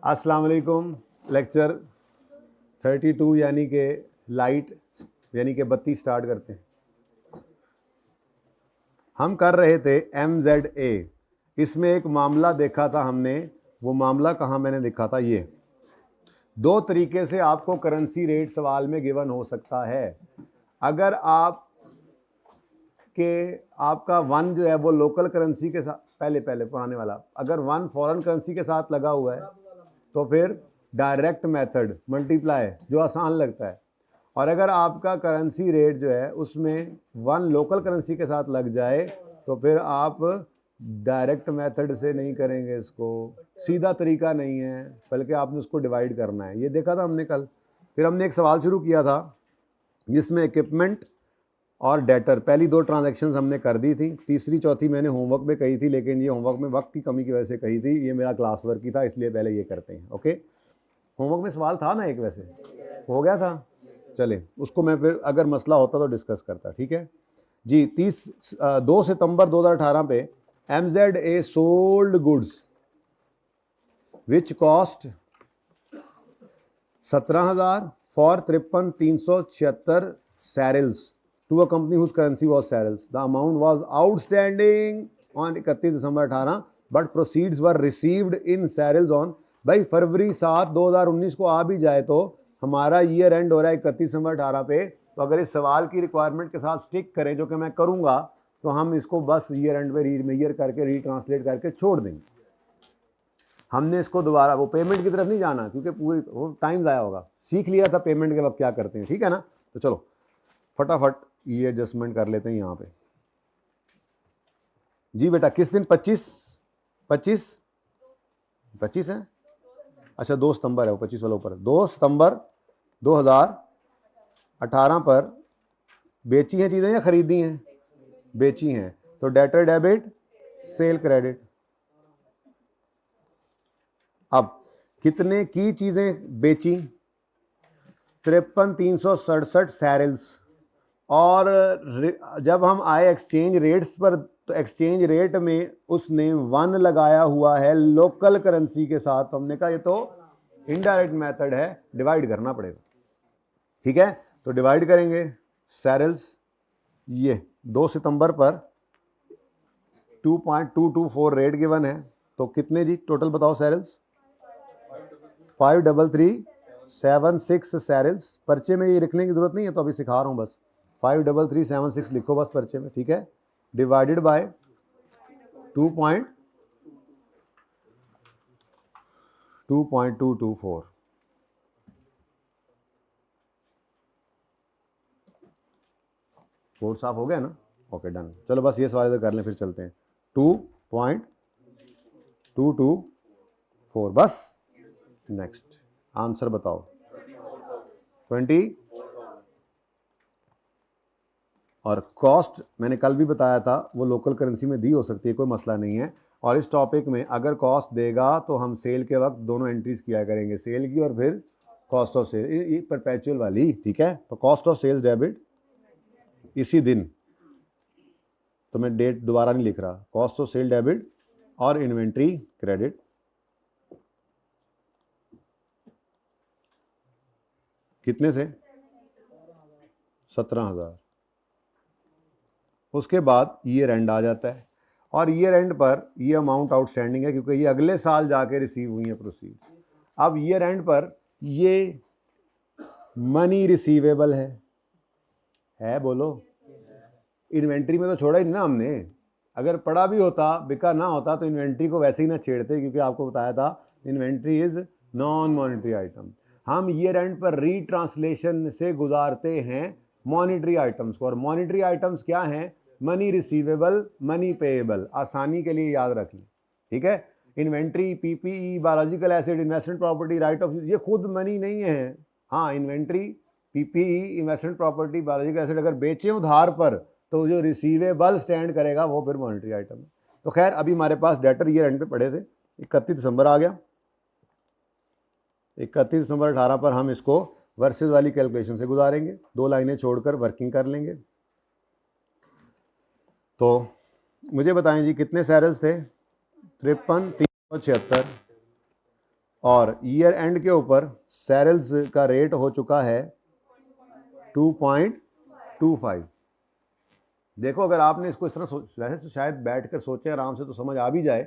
अस्सलाम वालेकुम। लेक्चर 32 यानी कि लाइट यानी कि बत्ती स्टार्ट करते हैं। हम कर रहे थे MZA। इसमें एक मामला देखा था हमने। वो मामला कहाँ मैंने देखा था, ये दो तरीके से आपको करेंसी रेट सवाल में गिवन हो सकता है। अगर आपका वन जो है वो लोकल करेंसी के साथ, पहले पुराने वाला, अगर वन फॉरेन करेंसी के साथ लगा हुआ है तो फिर डायरेक्ट मेथड मल्टीप्लाई जो आसान लगता है। और अगर आपका करेंसी रेट जो है उसमें वन लोकल करेंसी के साथ लग जाए तो फिर आप डायरेक्ट मेथड से नहीं करेंगे, इसको सीधा तरीका नहीं है, बल्कि आपने उसको डिवाइड करना है। ये देखा था हमने कल। फिर हमने एक सवाल शुरू किया था जिसमें इक्विपमेंट और डेटर, पहली दो ट्रांजैक्शंस हमने कर दी थी, तीसरी चौथी मैंने होमवर्क में कही थी, लेकिन ये होमवर्क में वक्त की कमी की वजह से कही थी, ये मेरा क्लास वर्क की था, इसलिए पहले ये करते हैं। ओके, होमवर्क में सवाल था ना एक, वैसे हो गया था। चले उसको मैं फिर अगर मसला होता तो डिस्कस करता। ठीक है जी। 2 सितंबर 2018 पे MZA sold goods which cost 17,000 for 53,376 सैरल्स to a company whose currency was Sarels. The amount was outstanding on 31 December 18, but proceeds were received in Sarels on भाई फरवरी 7 2019 को आ भी जाए तो हमारा ईयर एंड हो रहा है 31 दिसंबर 18 पे। तो अगर इस सवाल की रिक्वायरमेंट के साथ स्टिक करें, जो कि मैं करूंगा, तो हम इसको बस ईयर एंड पे रीमेजर करके रीट्रांसलेट करके छोड़ देंगे। हमने इसको दोबारा वो पेमेंट की तरफ नहीं जाना, क्योंकि पूरी वो टाइम ज़ाया होगा। सीख लिया था पेमेंट के वक्त क्या करते हैं, ठीक है ना। तो चलो फटाफट ये एडजस्टमेंट कर लेते हैं यहाँ पे। जी बेटा किस दिन? 25 है। अच्छा 2 सितंबर है वो, 25 वाला ऊपर। 2 सितंबर 2018 पर बेची हैं चीज़ें या खरीदी हैं? बेची हैं। तो डेटर डेबिट, सेल क्रेडिट। अब कितने की चीज़ें बेची? 53,367 सैरल्स। और जब हम आए एक्सचेंज रेट्स पर, तो एक्सचेंज रेट में उसने 1 लगाया हुआ है लोकल करेंसी के साथ। तो हमने कहा ये तो इनडायरेक्ट मेथड है, डिवाइड करना पड़ेगा। ठीक है, तो डिवाइड करेंगे। सैरल्स ये 2 सितंबर पर 2.224 रेट गिवन है, तो कितने जी टोटल बताओ सैरल्स? 53376 सैरल्स। पर्चे में ये लिखने की जरूरत नहीं है, तो अभी सिखा रहा हूँ बस। 53376 लिखो बस पर्चे में, ठीक है। Divided by 2.224। कोड साफ हो गया ना? Okay done. चलो बस ये सवाल इधर कर लें, फिर चलते हैं। 2.224 बस। नेक्स्ट आंसर बताओ। 20। और कॉस्ट मैंने कल भी बताया था, वो लोकल करेंसी में दी हो सकती है, कोई मसला नहीं है। और इस टॉपिक में अगर कॉस्ट देगा तो हम सेल के वक्त दोनों एंट्रीज किया करेंगे, सेल की और फिर कॉस्ट ऑफ सेल, ये परपेचुअल वाली। ठीक है, तो कॉस्ट ऑफ सेल्स डेबिट इसी दिन, तो मैं डेट दोबारा नहीं लिख रहा। कॉस्ट ऑफ सेल डेबिट और इन्वेंट्री क्रेडिट। कितने से? 17,000। उसके बाद ईयर एंड आ जाता है, और ईयर एंड पर ये अमाउंट आउटस्टैंडिंग है, क्योंकि ये अगले साल जाके रिसीव हुई है प्रोसीड। अब ईयर एंड पर ये मनी रिसीवेबल है बोलो। इन्वेंट्री में तो छोड़ा ही नहीं ना हमने। अगर पड़ा भी होता, बिका ना होता, तो इन्वेंट्री को वैसे ही ना छेड़ते, क्योंकि आपको बताया था inventory is non monetary item. हम ईयर एंड पर रीट्रांसलेशन से गुजारते हैं मॉनिटरी आइटम्स को। और मॉनिटरी आइटम्स क्या हैं? Money receivable, money payable. आसानी के लिए याद रख लें, ठीक है। Inventory, PPE, biological acid, investment property, right of use, ये खुद मनी नहीं है। हाँ, inventory, PPE, investment property, biological acid अगर बेचें उधार पर, तो जो रिसीवेबल स्टैंड करेगा वो फिर मॉनिटरी आइटम है। तो खैर अभी हमारे पास डेटर ईयर एंड पे पड़े थे। 31 दिसंबर आ गया। 31 दिसंबर 18 पर हम इसको वर्सेस वाली कैलकुलेशन से गुजारेंगे, 2 लाइनें छोड़कर वर्किंग कर लेंगे। तो मुझे बताएं जी कितने सैरल्स थे? 53,376। और ईयर एंड के ऊपर सैरल्स का रेट हो चुका है 2.25। देखो अगर आपने इसको इस तरह वैसे शायद बैठ कर सोचे आराम से तो समझ आ भी जाए।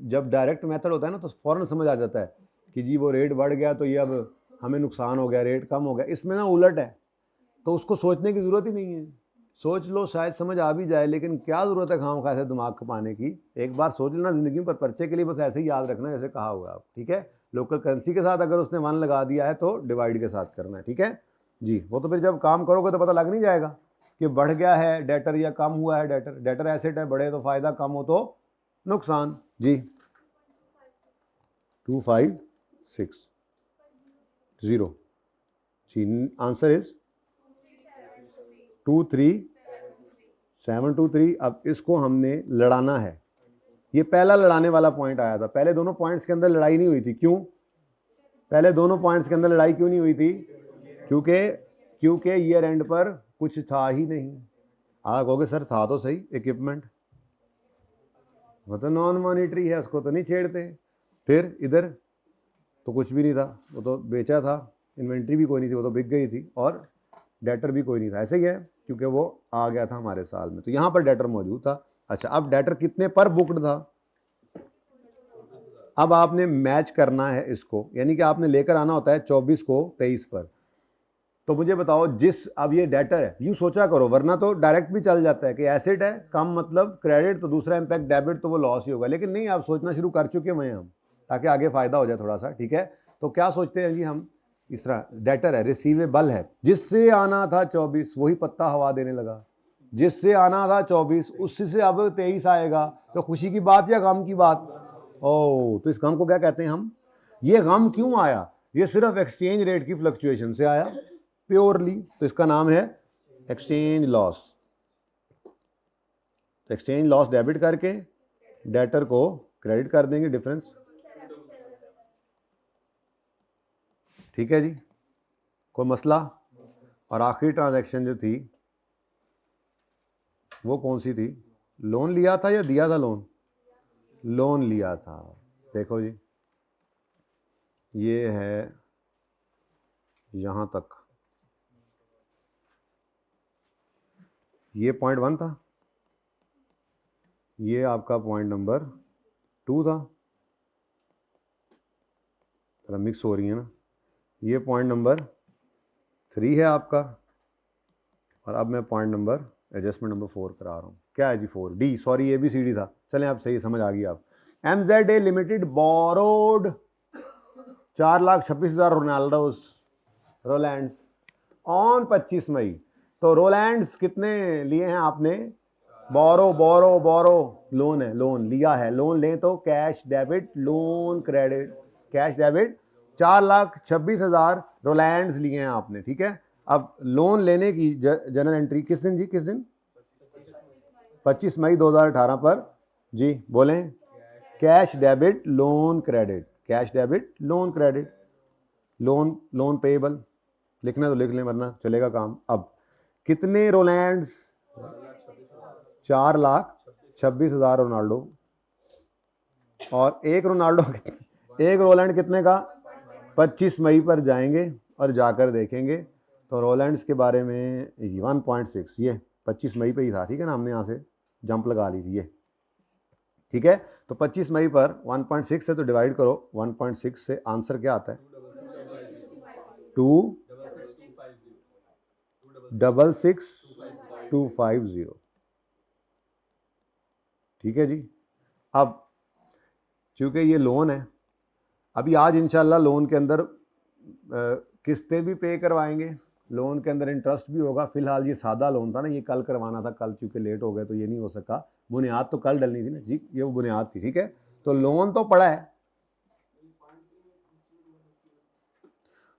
जब डायरेक्ट मेथड होता है ना तो फ़ौरन समझ आ जाता है कि जी वो रेट बढ़ गया तो ये अब हमें नुकसान हो गया, रेट कम हो गया। इसमें ना उलट है, तो उसको सोचने की ज़रूरत ही नहीं है। सोच लो शायद समझ आ भी जाए, लेकिन क्या ज़रूरत है खामखा ऐसे दिमाग खपाने की। एक बार सोच लेना ज़िंदगी में, पर पर्चे के लिए बस ऐसे ही याद रखना जैसे कहा हुआ आप, ठीक है। लोकल करेंसी के साथ अगर उसने 1 लगा दिया है तो डिवाइड के साथ करना है, ठीक है जी। वो तो फिर जब काम करोगे तो पता लग नहीं जाएगा कि बढ़ गया है डेटर या कम हुआ है डेटर। डेटर एसेट है, बढ़े तो फ़ायदा, कम हो तो नुकसान जी। 2560 जी, आंसर इज 23723। अब इसको हमने लड़ाना है। ये पहला लड़ाने वाला पॉइंट आया था। पहले दोनों पॉइंट्स के अंदर लड़ाई नहीं हुई थी। क्यों पहले दोनों पॉइंट्स के अंदर लड़ाई क्यों नहीं हुई थी? क्योंकि ईयर एंड पर कुछ था ही नहीं। आप कहोगे सर था तो सही, इक्विपमेंट वो तो नॉन मॉनिटरी है, उसको तो नहीं छेड़ते। फिर इधर तो कुछ भी नहीं था, वो तो बेचा था, इन्वेंट्री भी कोई नहीं थी, वो तो बिक गई थी, और डेटर भी कोई नहीं था। ऐसे ही है क्योंकि वो आ गया था हमारे साल में, तो यहाँ पर डेटर मौजूद था। अच्छा, अब डेटर कितने पर बुक्ड था? अब आपने मैच करना है इसको, यानी कि आपने लेकर आना होता है 24 को 23 पर। तो मुझे बताओ, जिस अब ये डेटर है, यूँ सोचा करो, वरना तो डायरेक्ट भी चल जाता है कि एसेट है, कम मतलब क्रेडिट, तो दूसरा इम्पैक्ट डेबिट, तो वो लॉस ही होगा। लेकिन नहीं, आप सोचना शुरू कर चुके हैं हम, ताकि आगे फ़ायदा हो जाए थोड़ा सा, ठीक है। तो क्या सोचते हैं जी हम, इस तरह डेटर है, रिसीवेबल है, जिससे आना था 24 वही पत्ता हवा देने लगा, जिससे आना था 24 उससे से अब 23 आएगा, तो खुशी की बात या गम की बात? ओ, तो इस गम को क्या कहते हैं हम? ये गम क्यों आया? ये सिर्फ एक्सचेंज रेट की फ्लक्चुएशन से आया प्योरली, तो इसका नाम है एक्सचेंज लॉस। तो एक्सचेंज लॉस डेबिट करके डेटर को क्रेडिट कर देंगे, डिफरेंस, ठीक है जी, कोई मसला? और आखिरी ट्रांजैक्शन जो थी वो कौन सी थी? लोन लिया था या दिया था लोन? लोन लिया था। देखो जी, ये है यहां तक, ये पॉइंट 1 था, ये आपका पॉइंट नंबर 2 था, मिक्स हो रही है ना। ये पॉइंट नंबर 3 है आपका, और अब मैं पॉइंट नंबर एडजस्टमेंट नंबर 4 करा रहा हूँ। क्या है जी? 4D, सॉरी ABCD था। चलें आप सही समझ आ गई आप। MZA limited borrowed 4,26,000 Roland's on 25 मई। तो रोलैंड्स कितने लिए हैं आपने? बोरो लोन है, लोन लिया है। लोन लें तो cash debit, loan credit, cash debit 4,26,000 Roland's लिए हैं आपने, ठीक है। अब लोन लेने की जनरल एंट्री किस दिन जी? किस दिन? 25 मई 2018 पर जी। बोलें, cash debit loan credit, cash debit loan credit, loan payable. लिखना तो लिख लें वरना चलेगा काम। अब कितने रोलैंड्स? 4,26,000 रोनाल्डो, और एक रोनाल्डो एक रोलैंड कितने का? 25 मई पर जाएंगे और जाकर देखेंगे तो रोलैंड्स के बारे में 1.6, ये 25 मई पे ही था, ठीक है ना, हमने यहाँ से जंप लगा ली थी ये, ठीक है। तो 25 मई पर 1.6 से तो डिवाइड करो 1.6 से, आंसर क्या आता है? 2,66,250, ठीक है जी। अब चूँकि ये लोन है, अभी आज इंशाल्लाह लोन के अंदर किस्तें भी पे करवाएंगे, लोन के अंदर इंटरेस्ट भी होगा। फिलहाल ये सादा लोन था ना, ये कल करवाना था, कल चूँकि लेट हो गए तो ये नहीं हो सका। बुनियाद तो कल डलनी थी ना जी, ये वो बुनियाद थी, ठीक है। तो लोन तो पड़ा है,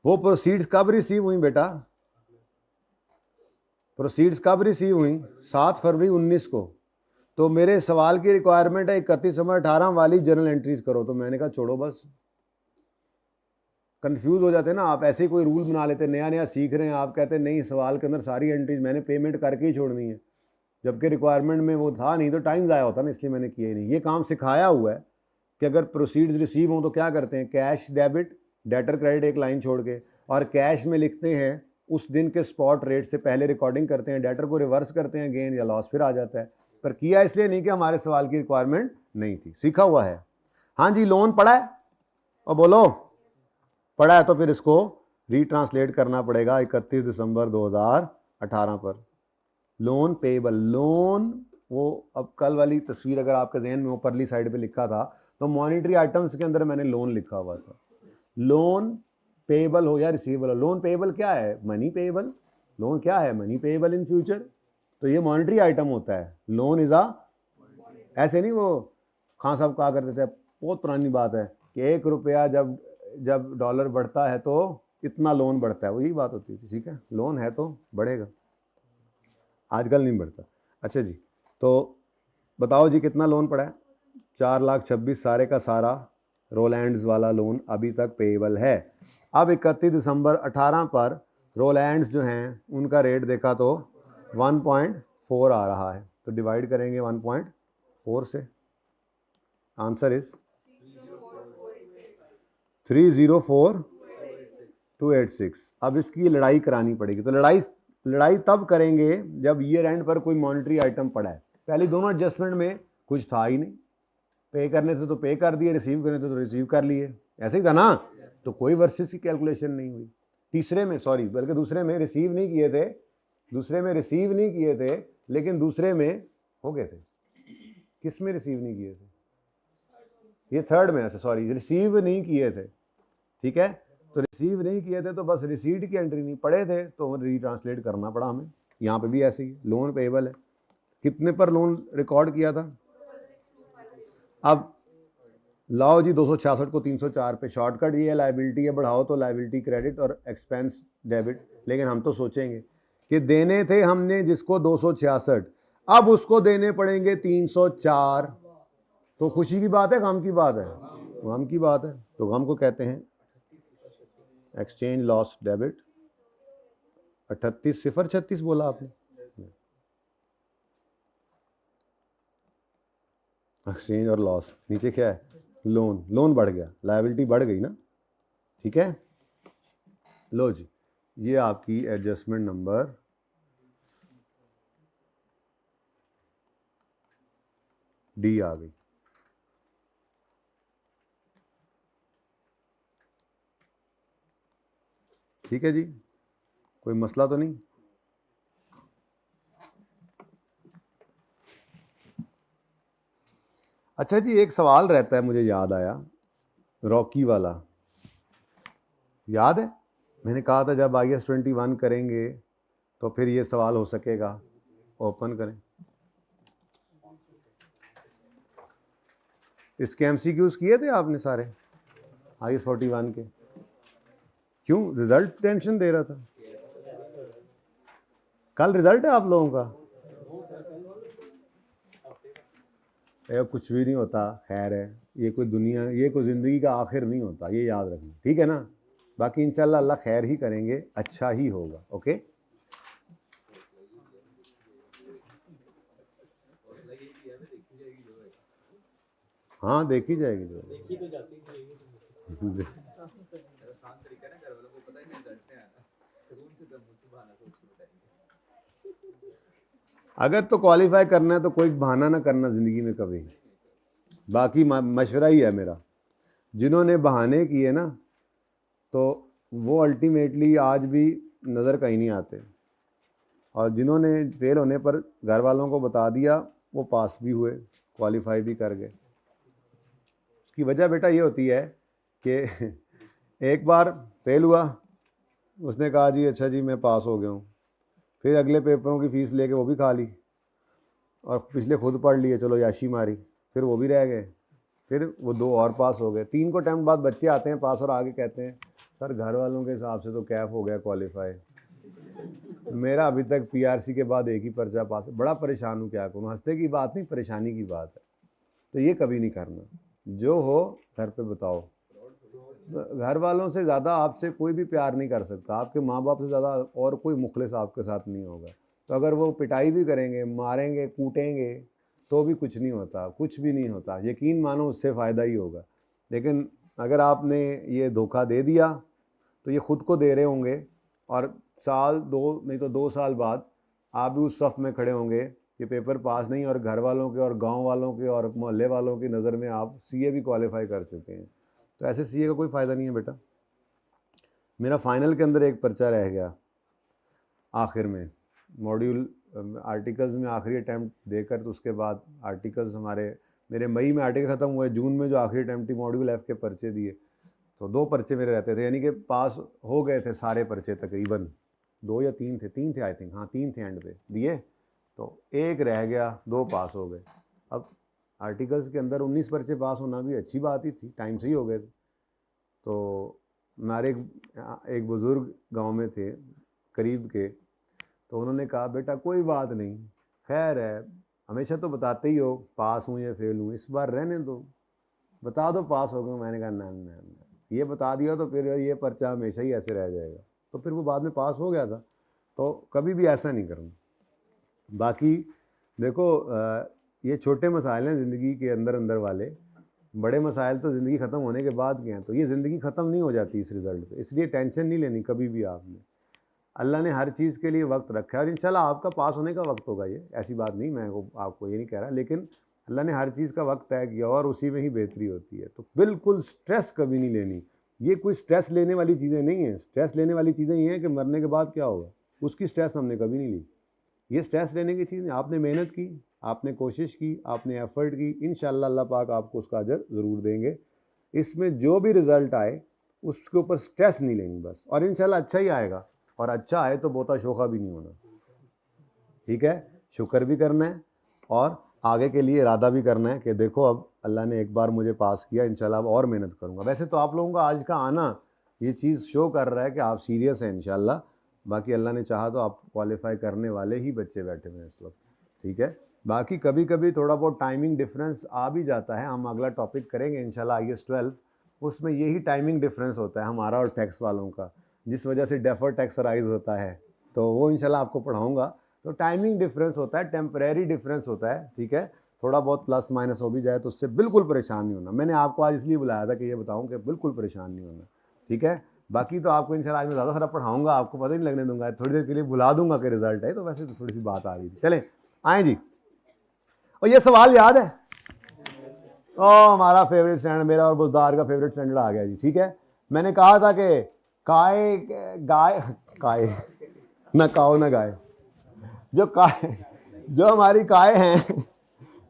वो प्रोसीड्स कब रिसीव हुई बेटा? प्रोसीड्स कब रिसीव हुई? 7 फरवरी 19 को। तो मेरे सवाल की रिक्वायरमेंट है 31 नवंबर 18 वाली जर्नल एंट्रीज करो, तो मैंने कहा छोड़ो, बस कंफ्यूज हो जाते हैं ना आप, ऐसे ही कोई रूल बना लेते, नया नया सीख रहे हैं आप, कहते हैं नहीं सवाल के अंदर सारी एंट्रीज मैंने पेमेंट करके ही छोड़नी है, जबकि रिक्वायरमेंट में वो था नहीं, तो टाइम ज़ाया होता ना, इसलिए मैंने किया ही नहीं। ये काम सिखाया हुआ है कि अगर प्रोसीड्स रिसीव हों तो क्या करते हैं, कैश डेबिट, डेटर क्रेडिट एक लाइन छोड़ के, और कैश में लिखते हैं उस दिन के स्पॉट रेट से पहले रिकॉर्डिंग करते हैं, डेटर को रिवर्स करते हैं, गेन या लॉस फिर आ जाता है। पर किया इसलिए नहीं कि हमारे सवाल की रिक्वायरमेंट नहीं थी, सीखा हुआ है। हाँ जी, लोन पढ़ा है और बोलो पढ़ा है, तो फिर इसको रीट्रांसलेट करना पड़ेगा 31 दिसंबर 2018 पर। लोन पेएबल, लोन, वो अब कल वाली तस्वीर अगर आपके जहन में ऊपरली साइड पे लिखा था तो मॉनिटरी आइटम्स के अंदर मैंने लोन लिखा हुआ था। लोन पेएबल हो या रिसीवेबल हो, लोन पेएबल क्या है, मनी पेएबल। लोन क्या है, मनी पेएबल इन फ्यूचर, तो ये मॉनिटरी आइटम होता है। लोन इज ऐसे नहीं, वो खान साहब कहा करते थे, बहुत पुरानी बात है कि 1 रुपया जब डॉलर बढ़ता है तो इतना लोन बढ़ता है, वही बात होती थी। ठीक है, लोन है तो बढ़ेगा, आजकल नहीं बढ़ता। अच्छा जी, तो बताओ जी कितना लोन पड़ा है, 4,26,000 सारे का सारा रोलैंड्स वाला लोन अभी तक पेएबल है। अब 31 दिसंबर 18 पर रोलैंड्स जो हैं उनका रेट देखा तो 1.4 आ रहा है, तो डिवाइड करेंगे 1.4 से, आंसर इज 304,286। अब इसकी लड़ाई करानी पड़ेगी, तो लड़ाई तब करेंगे जब ईयर एंड पर कोई मॉनिटरी आइटम पड़ा है। पहले दोनों एडजस्टमेंट में कुछ था ही नहीं, पे करने थे तो पे कर दिए, रिसीव करने थे तो रिसीव कर लिए, ऐसे ही था ना, तो कोई वर्सेस की कैलकुलेशन नहीं हुई। तीसरे में, सॉरी बल्कि दूसरे में रिसीव नहीं किए थे, लेकिन दूसरे में हो गए थे। किस में रिसीव नहीं किए थे, ये थर्ड में, अच्छा सॉरी, रिसीव नहीं किए थे। ठीक है, तो रिसीव नहीं किए थे तो बस रिसीट की एंट्री नहीं पड़े थे तो रीट्रांसलेट करना पड़ा हमें। यहाँ पे भी ऐसे ही लोन पेएबल है, कितने पर लोन रिकॉर्ड किया था। अब लाओ जी 266 को 304 पे, शॉर्टकट ये है, लायबिलिटी है, बढ़ाओ तो लायबिलिटी क्रेडिट और एक्सपेंस डेबिट। लेकिन हम तो सोचेंगे कि देने थे हमने जिसको 266, अब उसको देने पड़ेंगे 304, तो खुशी की बात है, गम की बात है, गम की बात है। तो गम को कहते हैं एक्सचेंज लॉस डेबिट। 38,036 बोला आपने, एक्सचेंज और लॉस, नीचे क्या है, लोन बढ़ गया, लायबिलिटी बढ़ गई ना। ठीक है, लो जी, ये आपकी एडजस्टमेंट नंबर डी आ गई। ठीक है जी, कोई मसला तो नहीं। अच्छा जी, एक सवाल रहता है, मुझे याद आया, रॉकी वाला याद है, मैंने कहा था जब IS-21 करेंगे तो फिर ये सवाल हो सकेगा। ओपन करें, इसके MCQs किए थे आपने सारे IS-41 के, क्यों रिजल्ट टेंशन दे रहा था, कल रिजल्ट है आप लोगों का। कुछ भी नहीं होता, खैर है, ये कोई दुनिया, ये कोई ज़िंदगी का आखिर नहीं होता, ये याद रखना, ठीक है ना। बाकी इंशाल्लाह अल्लाह खैर ही करेंगे, अच्छा ही होगा। ओके, हाँ देखी जाएगी जो अगर तो क्वालिफाई करना है तो कोई बहाना ना करना ज़िंदगी में कभी। बाकी मशवरा ही है मेरा, जिन्होंने बहाने किए ना तो वो अल्टीमेटली आज भी नज़र कहीं नहीं आते, और जिन्होंने फेल होने पर घर वालों को बता दिया वो पास भी हुए, क्वालिफाई भी कर गए। उसकी वजह बेटा ये होती है कि एक बार फेल हुआ, उसने कहा जी अच्छा जी मैं पास हो गया हूँ, फिर अगले पेपरों की फ़ीस लेके वो भी खा ली, और पिछले खुद पढ़ लिए, चलो याशी मारी, फिर वो भी रह गए, फिर वो 2 और पास हो गए। 3 को अटैम्प्ट बाद बच्चे आते हैं पास, और आगे कहते हैं सर घर वालों के हिसाब से तो कैफ हो गया क्वालिफाई, मेरा अभी तक PRC के बाद एक ही पर्चा पास है, बड़ा परेशान हूँ, क्या करूँ। हंसते की बात नहीं, परेशानी की बात है। तो ये कभी नहीं करना, जो हो घर पे बताओ। घर वालों से ज़्यादा आपसे कोई भी प्यार नहीं कर सकता, आपके माँ बाप से ज़्यादा और कोई मुखलिस आपके साथ नहीं होगा। तो अगर वो पिटाई भी करेंगे, मारेंगे, कूटेंगे, तो भी कुछ नहीं होता, कुछ भी नहीं होता, यकीन मानो उससे फ़ायदा ही होगा। लेकिन अगर आपने ये धोखा दे दिया तो ये ख़ुद को दे रहे होंगे, और साल 2 नहीं तो 2 साल बाद आप भी उस सफ़ में खड़े होंगे कि पेपर पास नहीं, और घर वालों के और गांव वालों के और मोहल्ले वालों की नज़र में आप सीए भी क्वालिफाई कर चुके हैं। तो ऐसे सीए का कोई फ़ायदा नहीं है बेटा। मेरा फाइनल के अंदर एक पर्चा रह गया आखिर में, मॉड्यूल आर्टिकल्स में आखिरी अटैम्प्ट देकर, तो उसके बाद आर्टिकल्स मेरे मई में आर्टिकल ख़त्म हुए, जून में जो आखिरी अटैम्प्ट थी मॉड्यूल एफ़ के पर्चे दिए, तो 2 पर्चे मेरे रहते थे, यानी कि पास हो गए थे सारे पर्चे तकरीबन, 2 या 3 थे आई थिंक, हाँ 3 थे एंड पे दिए, तो 1 रह गया, 2 पास हो गए। अब आर्टिकल्स के अंदर 19 पर्चे पास होना भी अच्छी बात ही थी, टाइम से ही हो गए थे। तो हमारे एक बुज़ुर्ग गांव में थे करीब के, तो उन्होंने कहा बेटा कोई बात नहीं, खैर है, हमेशा तो बताते ही हो पास हूँ या फेल हूँ, इस बार रहने दो, बता दो पास हो गए। मैंने कहा ना, ये बता दिया तो फिर ये पर्चा हमेशा ही ऐसे रह जाएगा। तो फिर वो बाद में पास हो गया था, तो कभी भी ऐसा नहीं करना। बाकी देखो ये छोटे मसाइल हैं ज़िंदगी के अंदर वाले, बड़े मसाइल तो ज़िंदगी ख़त्म होने के बाद के हैं। तो ये ज़िंदगी ख़त्म नहीं हो जाती इस रिज़ल्ट पे, इसलिए टेंशन नहीं लेनी कभी भी आपने। अल्लाह ने हर चीज़ के लिए वक्त रखा है, और इंशाल्लाह आपका पास होने का वक्त होगा, ये ऐसी बात नहीं, मैं आपको ये नहीं कह रहा, लेकिन अल्लाह ने हर चीज़ का वक्त तय किया और उसी में ही बेहतरी होती है। तो बिल्कुल स्ट्रेस कभी नहीं लेनी, ये कोई स्ट्रेस लेने वाली चीज़ें नहीं हैं। स्ट्रेस लेने वाली चीज़ें ये हैं कि मरने के बाद क्या होगा, उसकी स्ट्रेस हमने कभी नहीं ली। ये स्ट्रेस लेने की चीज़ नहीं, आपने मेहनत की, आपने कोशिश की, आपने एफ़र्ट की, इंशाल्लाह अल्लाह पाक आपको उसका अजर ज़रूर देंगे। इसमें जो भी रिज़ल्ट आए उसके ऊपर स्ट्रेस नहीं लेनी बस, और इंशाल्लाह अच्छा ही आएगा, और अच्छा आए तो बहुता शोखा भी नहीं होना, ठीक है। शुक्र भी करना है और आगे के लिए इरादा भी करना है कि देखो अब अल्लाह ने एक बार मुझे पास किया, इंशाल्लाह अब और मेहनत करूँगा। वैसे तो आप लोगों का आज का आना ये चीज़ शो कर रहा है कि आप सीरियस हैं इंशाल्लाह। बाकी अल्लाह ने चाहा तो आप क्वालिफाई करने वाले ही बच्चे बैठे हुए हैं इस वक्त, ठीक है। बाकी कभी कभी थोड़ा बहुत टाइमिंग डिफरेंस आ भी जाता है, हम अगला टॉपिक करेंगे इंशाल्लाह IAS 12, उसमें यही टाइमिंग डिफरेंस होता है हमारा और टैक्स वालों का, जिस वजह से डेफर टैक्स राइज होता है, तो वो इंशाल्लाह आपको पढ़ाऊँगा। तो टाइमिंग डिफरेंस होता है, टेम्परेरी डिफरेंस होता है, ठीक है। थोड़ा बहुत प्लस माइनस हो भी जाए तो उससे बिल्कुल परेशान नहीं होना। मैंने आपको आज इसलिए बुलाया था कि ये बताऊं कि बिल्कुल परेशान नहीं होना, ठीक है। बाकी तो आपको इंशाल्लाह आज मैं ज़्यादा सारा पढ़ाऊंगा, आपको पता ही नहीं लगने दूंगा, थोड़ी देर के लिए बुला दूंगा कि रिजल्ट है, तो वैसे तो थोड़ी सी बात आ रही थी। चले आए जी, और ये सवाल याद है, हमारा फेवरेट स्टैंडर्ड, मेरा और बुज़दार का फेवरेट स्टैंडर्ड आ गया जी, ठीक है। मैंने कहा था कि ना काओ ना गाय, जो हमारी काय हैं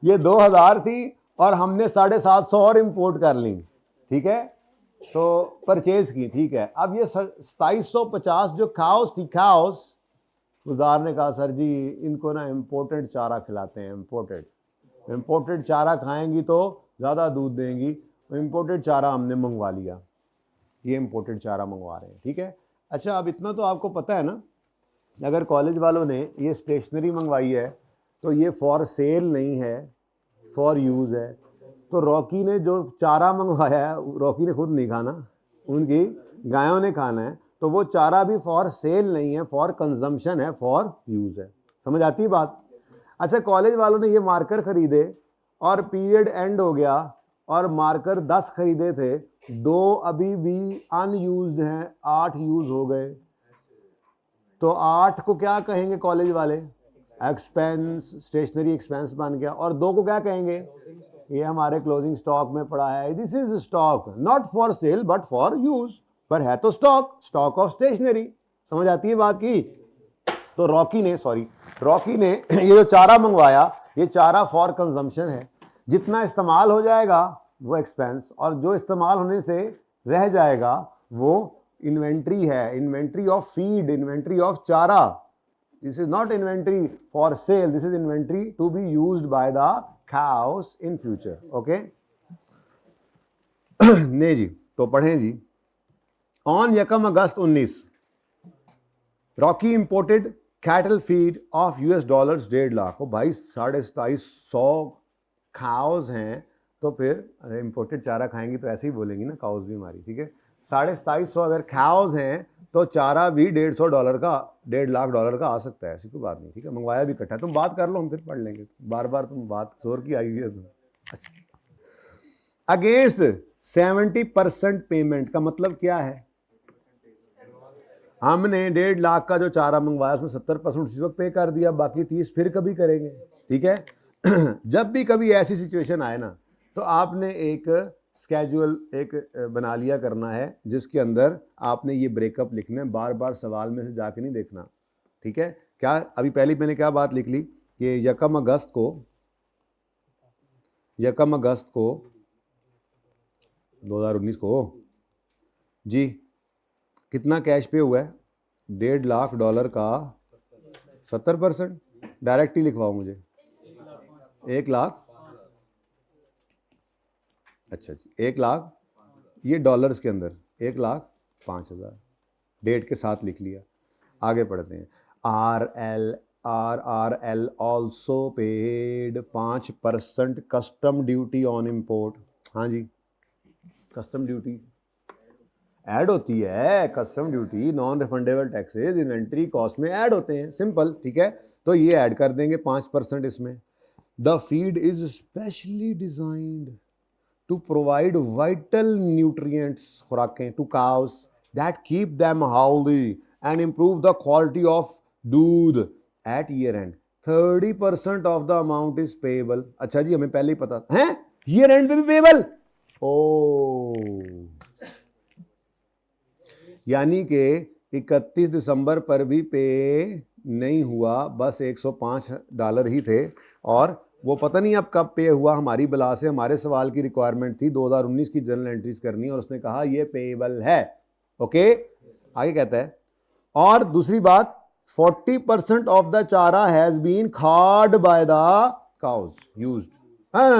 ये 2000 थी, और हमने 750 और इम्पोर्ट कर ली, ठीक है, तो परचेज की, ठीक है। अब ये 2750 जो काउस थी, काउस, गुजार ने कहा सर जी इनको ना इम्पोर्टेड चारा खिलाते हैं, इम्पोर्टेड चारा खाएंगी तो ज़्यादा दूध देंगी, इम्पोर्टेड चारा हमने मंगवा लिया, ये इम्पोर्टेड चारा मंगवा रहे हैं, ठीक है। अच्छा, अब इतना तो आपको पता है ना, अगर कॉलेज वालों ने ये स्टेशनरी मंगवाई है तो ये फॉर सेल नहीं है, फॉर यूज़ है। तो रॉकी ने जो चारा मंगवाया है, रॉकी ने खुद नहीं खाना, उनकी गायों ने खाना है, तो वो चारा भी फॉर सेल नहीं है, फॉर कंजम्पशन है, फॉर यूज़ है। समझ आती है बात। अच्छा, कॉलेज वालों ने ये मार्कर खरीदे और पीरियड एंड हो गया, और मार्कर 10 खरीदे थे, 2 अभी भी अनयूज्ड हैं, 8 यूज़ हो गए, तो 8 को क्या कहेंगे कॉलेज वाले, एक्सपेंस, स्टेशनरी एक्सपेंस बन गया, और 2 को क्या कहेंगे, ये हमारे क्लोजिंग स्टॉक में पड़ा है, this is stock not for sale but for use, पर है तो स्टॉक ऑफ स्टेशनरी। समझ आती है बात की। तो रॉकी ने ये जो चारा मंगवाया, ये चारा फॉर कंजम्पशन है, जितना इस्तेमाल हो जाएगा वो एक्सपेंस, और जो इस्तेमाल होने से रह जाएगा वो इन्वेंट्री है, inventory of feed, inventory of chara. This is not inventory for sale, this is inventory to be used by the cows in future, okay? नहीं जी, तो पढ़ें जी। On 1 August 19 Rocky imported cattle feed of $1.5 lakh. भाई 2750 cause हैं, तो फिर imported चारा खाएंगी तो ऐसे ही बोलेंगी ना, काउज भी हमारी, ठीक है। 2750 अगर काउज हैं तो चारा भी $150 का, $1.5 लाख का आ सकता है, ऐसी कोई बात नहीं, ठीक है। मंगवाया भी इकट्ठा, तुम बात कर लो, हम फिर पढ़ लेंगे, बार बार तुम बात जोर की आई है तुम। अच्छा, अगेंस्ट 70% पेमेंट का मतलब क्या है? हमने 1.5 लाख का जो चारा मंगवाया उसमें 70% उसी वक्त पे कर दिया, बाकी 30 फिर कभी करेंगे, ठीक है। जब भी कभी ऐसी सिचुएशन आए ना, तो आपने एक स्केड्यूल एक बना लिया करना है, जिसके अंदर आपने ये ब्रेकअप लिखना है, बार बार सवाल में से जाके नहीं देखना, ठीक है। क्या अभी पहले मैंने क्या बात लिख ली कि यकम अगस्त को 2019 को जी कितना कैश पे हुआ है? $1.5 लाख का 70%, डायरेक्ट ही लिखवाओ मुझे, 1 लाख, अच्छा जी 1 लाख, ये डॉलर्स के अंदर 1,05,000 डेट के साथ लिख लिया। आगे पढ़ते हैं। RRL also paid 5% custom duty on import. हाँ जी, कस्टम ड्यूटी ऐड होती है, custom duty, non refundable taxes inventory cost में ऐड होते हैं, सिंपल, ठीक है। तो ये ऐड कर देंगे 5% इसमें। The feed is specially designed to provide vital nutrients, खुराकें, to cows that keep them healthy and improve the quality of doodh at year end. 30% of the amount is payable. अच्छा जी, हमें पहले ही पता है, ईयर एंड पे भी पेएबल। ओ, यानी कि 31 दिसंबर पर भी पे नहीं हुआ, बस $105 ही थे, और वो पता नहीं अब कब पे हुआ। हमारी बला से हमारे सवाल की रिक्वायरमेंट थी 2019 की जर्नल एंट्रीज करनी, और उसने कहा ये पेएबल है। ओके, आगे कहता है, और दूसरी बात, 40% of the chara has been खाड by the cows used,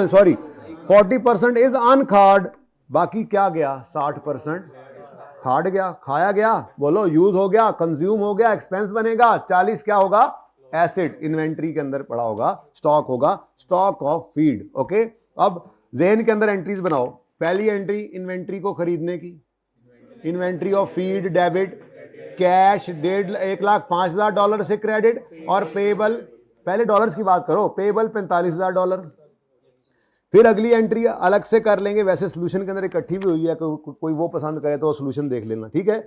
sorry 40% is अनखाड, बाकी क्या गया? 60% खाड़ गया, खाया गया, बोलो यूज हो गया, कंज्यूम हो गया, एक्सपेंस बनेगा। 40 क्या होगा? एसिड, इन्वेंट्री के अंदर पड़ा होगा, स्टॉक होगा, स्टॉक ऑफ फीड। ओके, अब जेन के अंदर एंट्रीज बनाओ। पहली एंट्री इन्वेंट्री को खरीदने की, inventory of feed debit, cash $1,05,000 से क्रेडिट, और पेबल, पहले डॉलर्स की बात करो, पेबल $45,000। फिर अगली एंट्री अलग से कर लेंगे, वैसे सोल्यूशन के अंदर इकट्ठी भी हुई है, कोई वो पसंद करे तो सोल्यूशन देख लेना, ठीक है।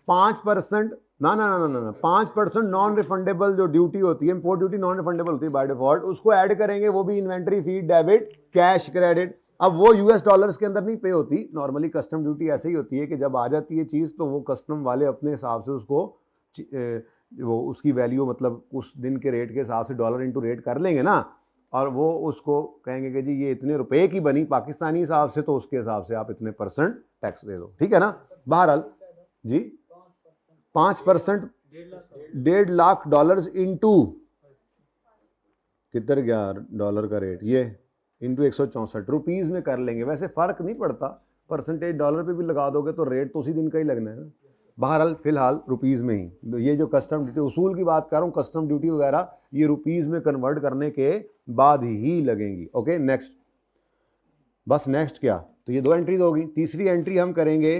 5% ना 5% नॉन रिफंडेबल जो ड्यूटी होती है, इंपोर्ट ड्यूटी नॉन रिफंडेबल होती है बाय डिफॉल्ट, उसको ऐड करेंगे, वो भी inventory feed debit cash credit. अब वो यूएस डॉलर्स के अंदर नहीं पे होती, नॉर्मली कस्टम ड्यूटी ऐसे ही होती है कि जब आ जाती है चीज़ तो वो कस्टम वाले अपने हिसाब से उसको वो उसकी वैल्यू मतलब उस दिन के रेट के हिसाब से डॉलर इंटू रेट कर लेंगे ना, और वो उसको कहेंगे कि जी ये इतने रुपए की बनी पाकिस्तानी हिसाब से, तो उसके हिसाब से आप इतने % टैक्स दे दो, ठीक है ना। बहरहाल जी 5% $1.5 लाख इंटू किधर गया डॉलर का रेट, ये इंटू 164 रुपीज़ में कर लेंगे। वैसे फ़र्क नहीं पड़ता, परसेंटेज डॉलर पे भी लगा दोगे तो रेट तो उसी दिन का ही लगना है ना। बहरहाल फिलहाल रुपीज़ में ही, ये जो कस्टम ड्यूटी उसूल की बात कर रहा हूँ, कस्टम ड्यूटी वगैरह ये रुपीज़ में कन्वर्ट करने के बाद ही लगेंगी। ओके, नेक्स्ट, बस नेक्स्ट क्या, तो ये 2 एंट्रीज होगी। तीसरी एंट्री हम करेंगे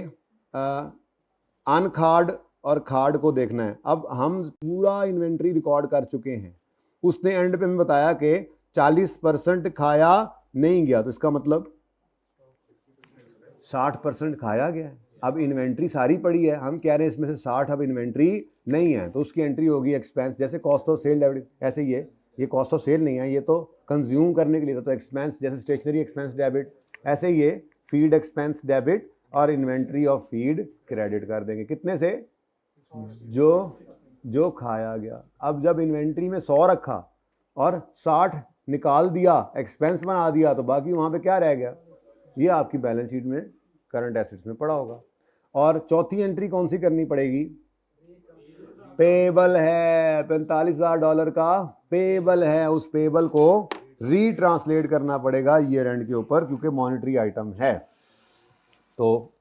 अनखाड और खाड को देखना है। अब हम पूरा इन्वेंट्री रिकॉर्ड कर चुके हैं, उसने एंड पे हमें बताया कि 40% खाया नहीं गया, तो इसका मतलब 60% खाया गया है। अब इन्वेंट्री सारी पड़ी है, हम कह रहे हैं इसमें से 60 अब इन्वेंट्री नहीं है, तो उसकी एंट्री होगी एक्सपेंस, जैसे कॉस्ट ऑफ सेल डेबिट, ऐसे ही है, ये कॉस्ट ऑफ सेल नहीं है, ये तो कंज्यूम करने के लिए था, तो एक्सपेंस जैसे स्टेशनरी एक्सपेंस डेबिट, ऐसे ही ये फीड एक्सपेंस डेबिट और इन्वेंट्री ऑफ फीड क्रेडिट कर देंगे। कितने से? जो खाया गया। अब जब इन्वेंट्री में 100 रखा और 60 निकाल दिया, एक्सपेंस बना दिया, तो बाकी वहाँ पे क्या रह गया? ये आपकी बैलेंस शीट में करंट एसेट्स में पड़ा होगा। और चौथी एंट्री कौन सी करनी पड़ेगी? पेबल है, $45,000 का पेबल है, उस पेबल को रीट्रांसलेट करना पड़ेगा ईयर एंड के ऊपर, क्योंकि मॉनेटरी आइटम है। तो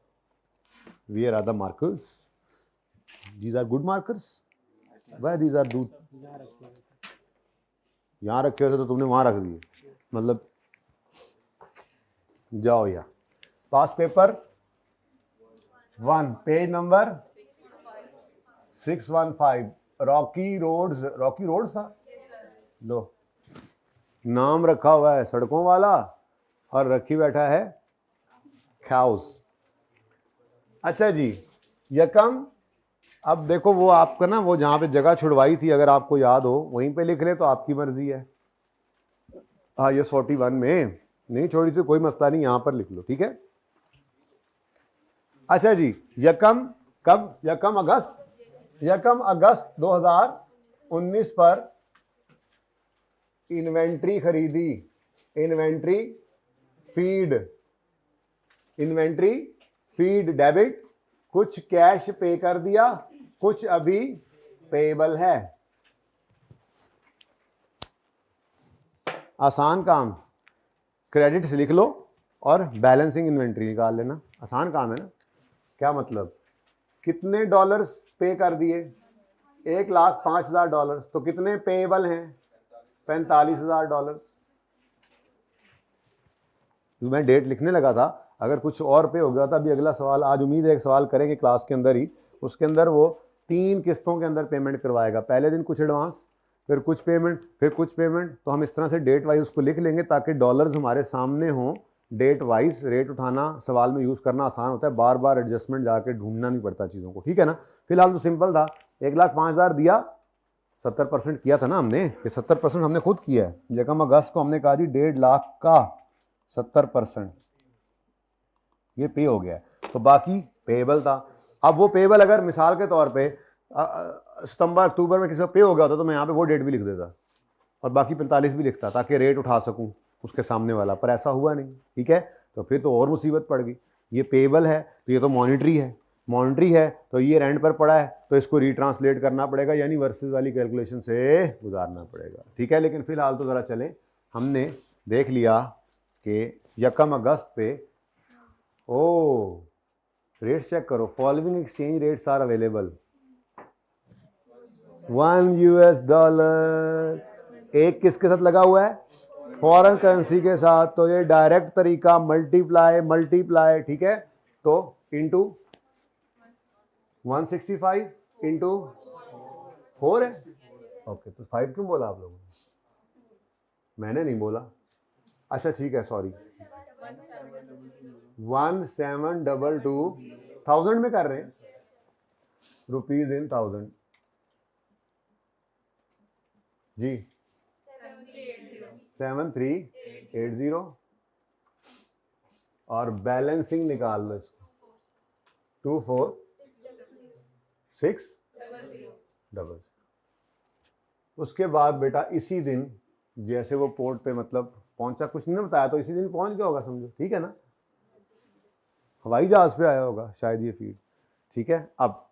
where are the markers? These are good markers. Why these are दूध यहाँ रखे हुए थे तो तुमने वहां रख दिए, मतलब जाओ यार। Past paper 1 page number 615 Rocky Roads था। लो नाम रखा हुआ है सड़कों वाला और रखी बैठा है हाउस। अच्छा जी, यकम, अब देखो वो आपका ना वो जहां पे जगह छुड़वाई थी अगर आपको याद हो वहीं पे लिख ले तो आपकी मर्जी है। हाँ ये 41 में नहीं छोड़ी थी, कोई मसला नहीं, यहां पर लिख लो, ठीक है। अच्छा जी, यकम कब? यकम अगस्त 2019 पर इन्वेंट्री खरीदी, इन्वेंट्री फीड डेबिट, कुछ कैश पे कर दिया, कुछ अभी पेएबल है। आसान काम, क्रेडिट्स लिख लो और बैलेंसिंग इन्वेंट्री निकाल लेना, आसान काम है ना। क्या मतलब, कितने डॉलर्स पे कर दिए? 1,05,000 डॉलर्स, तो कितने पेएबल हैं? 45,000 डॉलर। मैं डेट लिखने लगा था, अगर कुछ और पे हो गया था। अभी अगला सवाल, आज उम्मीद है एक सवाल करेंगे क्लास के अंदर ही, उसके अंदर वो 3 किस्तों के अंदर पेमेंट करवाएगा। पहले दिन कुछ एडवांस, फिर कुछ पेमेंट, फिर कुछ पेमेंट। तो हम इस तरह से डेट वाइज उसको लिख लेंगे ताकि डॉलर्स हमारे सामने हों, डेट वाइज रेट उठाना सवाल में यूज़ करना आसान होता है, बार बार एडजस्टमेंट जाके ढूंढना नहीं पड़ता चीज़ों को, ठीक है ना। फिलहाल तो सिंपल था, 1,05,000 दिया, 70% किया था ना हमने, ये 70% हमने खुद किया है। यकम अगस्त को हमने कहा जी 1.5 लाख का 70% ये पे हो गया है, तो बाकी पेएबल था। अब वो पेएबल अगर मिसाल के तौर पे सितंबर अक्टूबर में किसी का पे हो गया होता तो मैं यहाँ पे वो डेट भी लिख देता और बाकी 45 भी लिखता ताकि रेट उठा सकूँ उसके सामने वाला, पर ऐसा हुआ नहीं, ठीक है। तो फिर तो और मुसीबत पड़ गई। ये पेएबल है तो ये तो मॉनिटरी है, तो ये रेंट पर पड़ा है तो इसको रिट्रांसलेट करना पड़ेगा, यानी वर्सेस वाली कैलकुलेशन से गुजारना पड़ेगा, ठीक है। लेकिन फिलहाल तो ज़रा चलें, हमने देख लिया कि यकम अगस्त पे रेट्स चेक करो, following exchange rates are available. 1 US dollar एक किसके साथ लगा हुआ है? फॉरेन करेंसी के साथ। तो ये डायरेक्ट तरीका मल्टीप्लाई, ठीक है। तो इंटू 165 इंटू 4 है, ओके। तो 5 क्यों बोला आप लोगों ने? मैंने नहीं बोला। अच्छा ठीक है, सॉरी। 1722 1000 में कर रहे हैं, रुपीज इन 1000 जी। 7380 और बैलेंसिंग निकाल लो इसको, 24600। उसके बाद बेटा इसी दिन जैसे वो पोर्ट पे मतलब पहुंचा, कुछ नहीं बताया, तो इसी दिन पहुंच गया होगा समझो, ठीक है ना। हवाई जहाज पे आया होगा शायद ये फीड, ठीक है। अब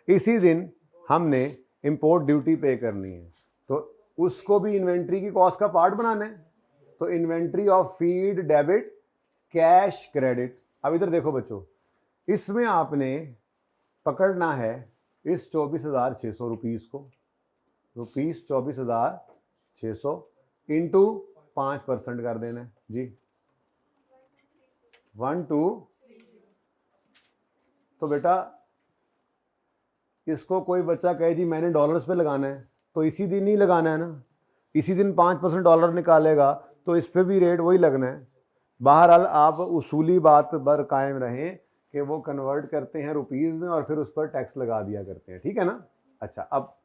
इसी दिन हमने इंपोर्ट ड्यूटी पे करनी है, तो उसको भी इन्वेंट्री की कॉस्ट का पार्ट बनाना है। तो inventory of feed debit cash credit. अब इधर देखो बच्चों, इसमें आपने पकड़ना है इस 24,600 रुपीज़ को, रुपीज़ 24,600 इंटू 5% कर देना है जी, 12। तो बेटा इसको कोई बच्चा कहे जी मैंने डॉलर्स पे लगाना है, तो इसी दिन ही लगाना है ना, इसी दिन 5% डॉलर निकालेगा तो इस पे भी रेट वही लगना है। बहरहाल आप उसूली बात पर कायम रहें कि वो कन्वर्ट करते हैं रुपीज़ में और फिर उस पर टैक्स लगा दिया करते हैं, ठीक है ना। अच्छा, अब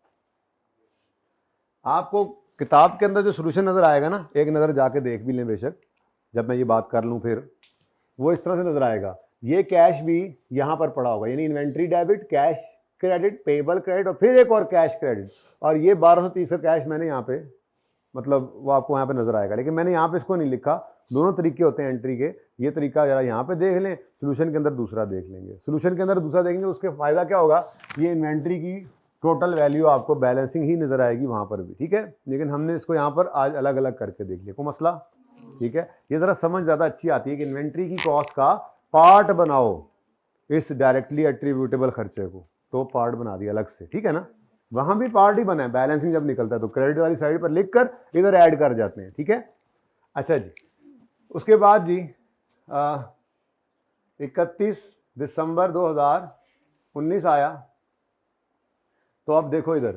आपको किताब के अंदर जो सोल्यूशन नज़र आएगा ना, एक नज़र जाके देख भी लें बेशक, जब मैं ये बात कर लूँ फिर वो इस तरह से नज़र आएगा। ये कैश भी यहाँ पर पड़ा होगा, यानी inventory debit, cash credit, payable credit और फिर एक और कैश क्रेडिट। और ये 1230 का कैश मैंने यहाँ पे मतलब वो आपको यहाँ पे नज़र आएगा, लेकिन मैंने यहाँ पे इसको नहीं लिखा। दोनों तरीके होते हैं एंट्री के, ये तरीका जरा यहाँ पे देख लें, सोल्यूशन के अंदर दूसरा देख लेंगे। सोल्यूशन के अंदर दूसरा देखेंगे उसके फ़ायदा क्या होगा, ये इन्वेंट्री की टोटल वैल्यू आपको बैलेंसिंग ही नज़र आएगी वहाँ पर भी, ठीक है। लेकिन हमने इसको यहाँ पर आज अलग अलग करके देख लिया, कोई मसला, ठीक है। ये ज़रा समझ ज़्यादा अच्छी आती है कि इन्वेंट्री की कॉस्ट का पार्ट बनाओ इस डायरेक्टली एट्रीब्यूटेबल खर्चे को, तो पार्ट बना दिया अलग से, ठीक है ना। वहाँ भी पार्ट ही बना है, बैलेंसिंग जब निकलता है तो क्रेडिट वाली साइड पर लिख कर इधर ऐड कर जाते हैं, ठीक है। अच्छा जी, उसके बाद जी 31 दिसंबर 2019 आया, तो अब देखो इधर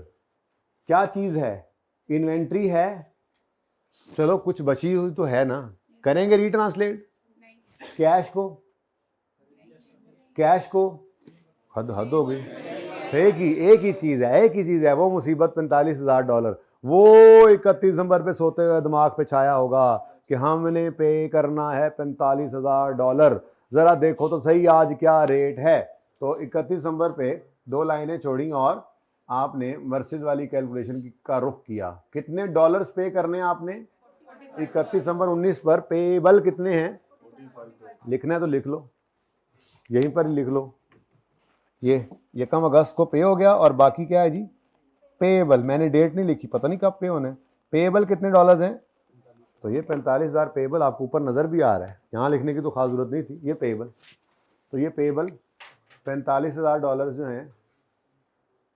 क्या चीज़ है, इन्वेंट्री है, चलो कुछ बची हुई तो है ना, करेंगे रिट्रांसलेट कैश को हद हो गई। एक ही चीज़ है वो मुसीबत $45,000। वो 31 दिसंबर पे सोते हुए दिमाग पे छाया होगा कि हमने पे करना है $45,000। ज़रा देखो तो सही आज क्या रेट है। तो 31 दिसंबर पे 2 लाइनें छोड़ी और आपने वर्सेस वाली कैलकुलेशन का रुख किया। कितने डॉलर्स पे करने हैं आपने 31 दिसंबर 19 पर? पेबल कितने हैं? लिखना है तो लिख लो, यहीं पर लिख लो। ये 1 अगस्त को पे हो गया और बाकी क्या है जी? पेबल। मैंने डेट नहीं लिखी, पता नहीं कब पे होने। पेबल कितने डॉलर्स हैं? तो ये 45,000 पेबल आपको ऊपर नज़र भी आ रहा है, यहाँ लिखने की तो खास जरूरत नहीं थी। ये पेबल, तो ये पेबल $45,000 जो हैं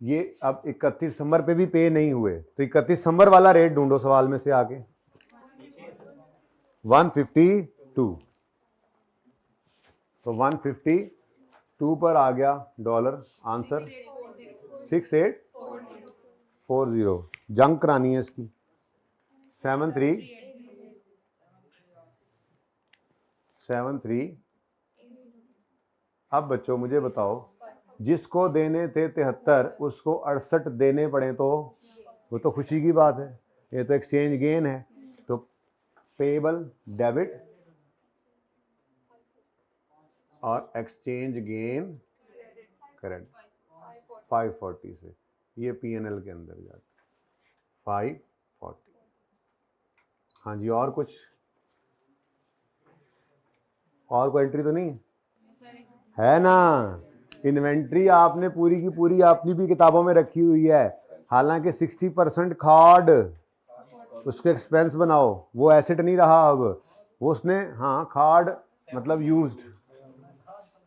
ये अब 31 दिसंबर पे भी पे नहीं हुए। तो 31 दिसंबर वाला रेट ढूंढो सवाल में से आके। 152, तो 152 पर आ गया डॉलर। आंसर 6840। जंग करानी है इसकी। 73। अब बच्चों मुझे बताओ, जिसको देने थे 73 उसको 68 देने पड़े तो वो तो खुशी की बात है, ये तो एक्सचेंज गेन है। तो पेबल डेबिट और एक्सचेंज गेन क्रेडिट 540 से, ये P&L के अंदर जाता 540। हाँ जी, और कुछ, और कोई एंट्री तो नहीं है ना? इन्वेंट्री आपने पूरी की पूरी अपनी भी किताबों में रखी हुई है। हालांकि 60% खाद उसके एक्सपेंस बनाओ, वो एसेट नहीं रहा अब, वो उसने, हाँ खाद मतलब यूज्ड,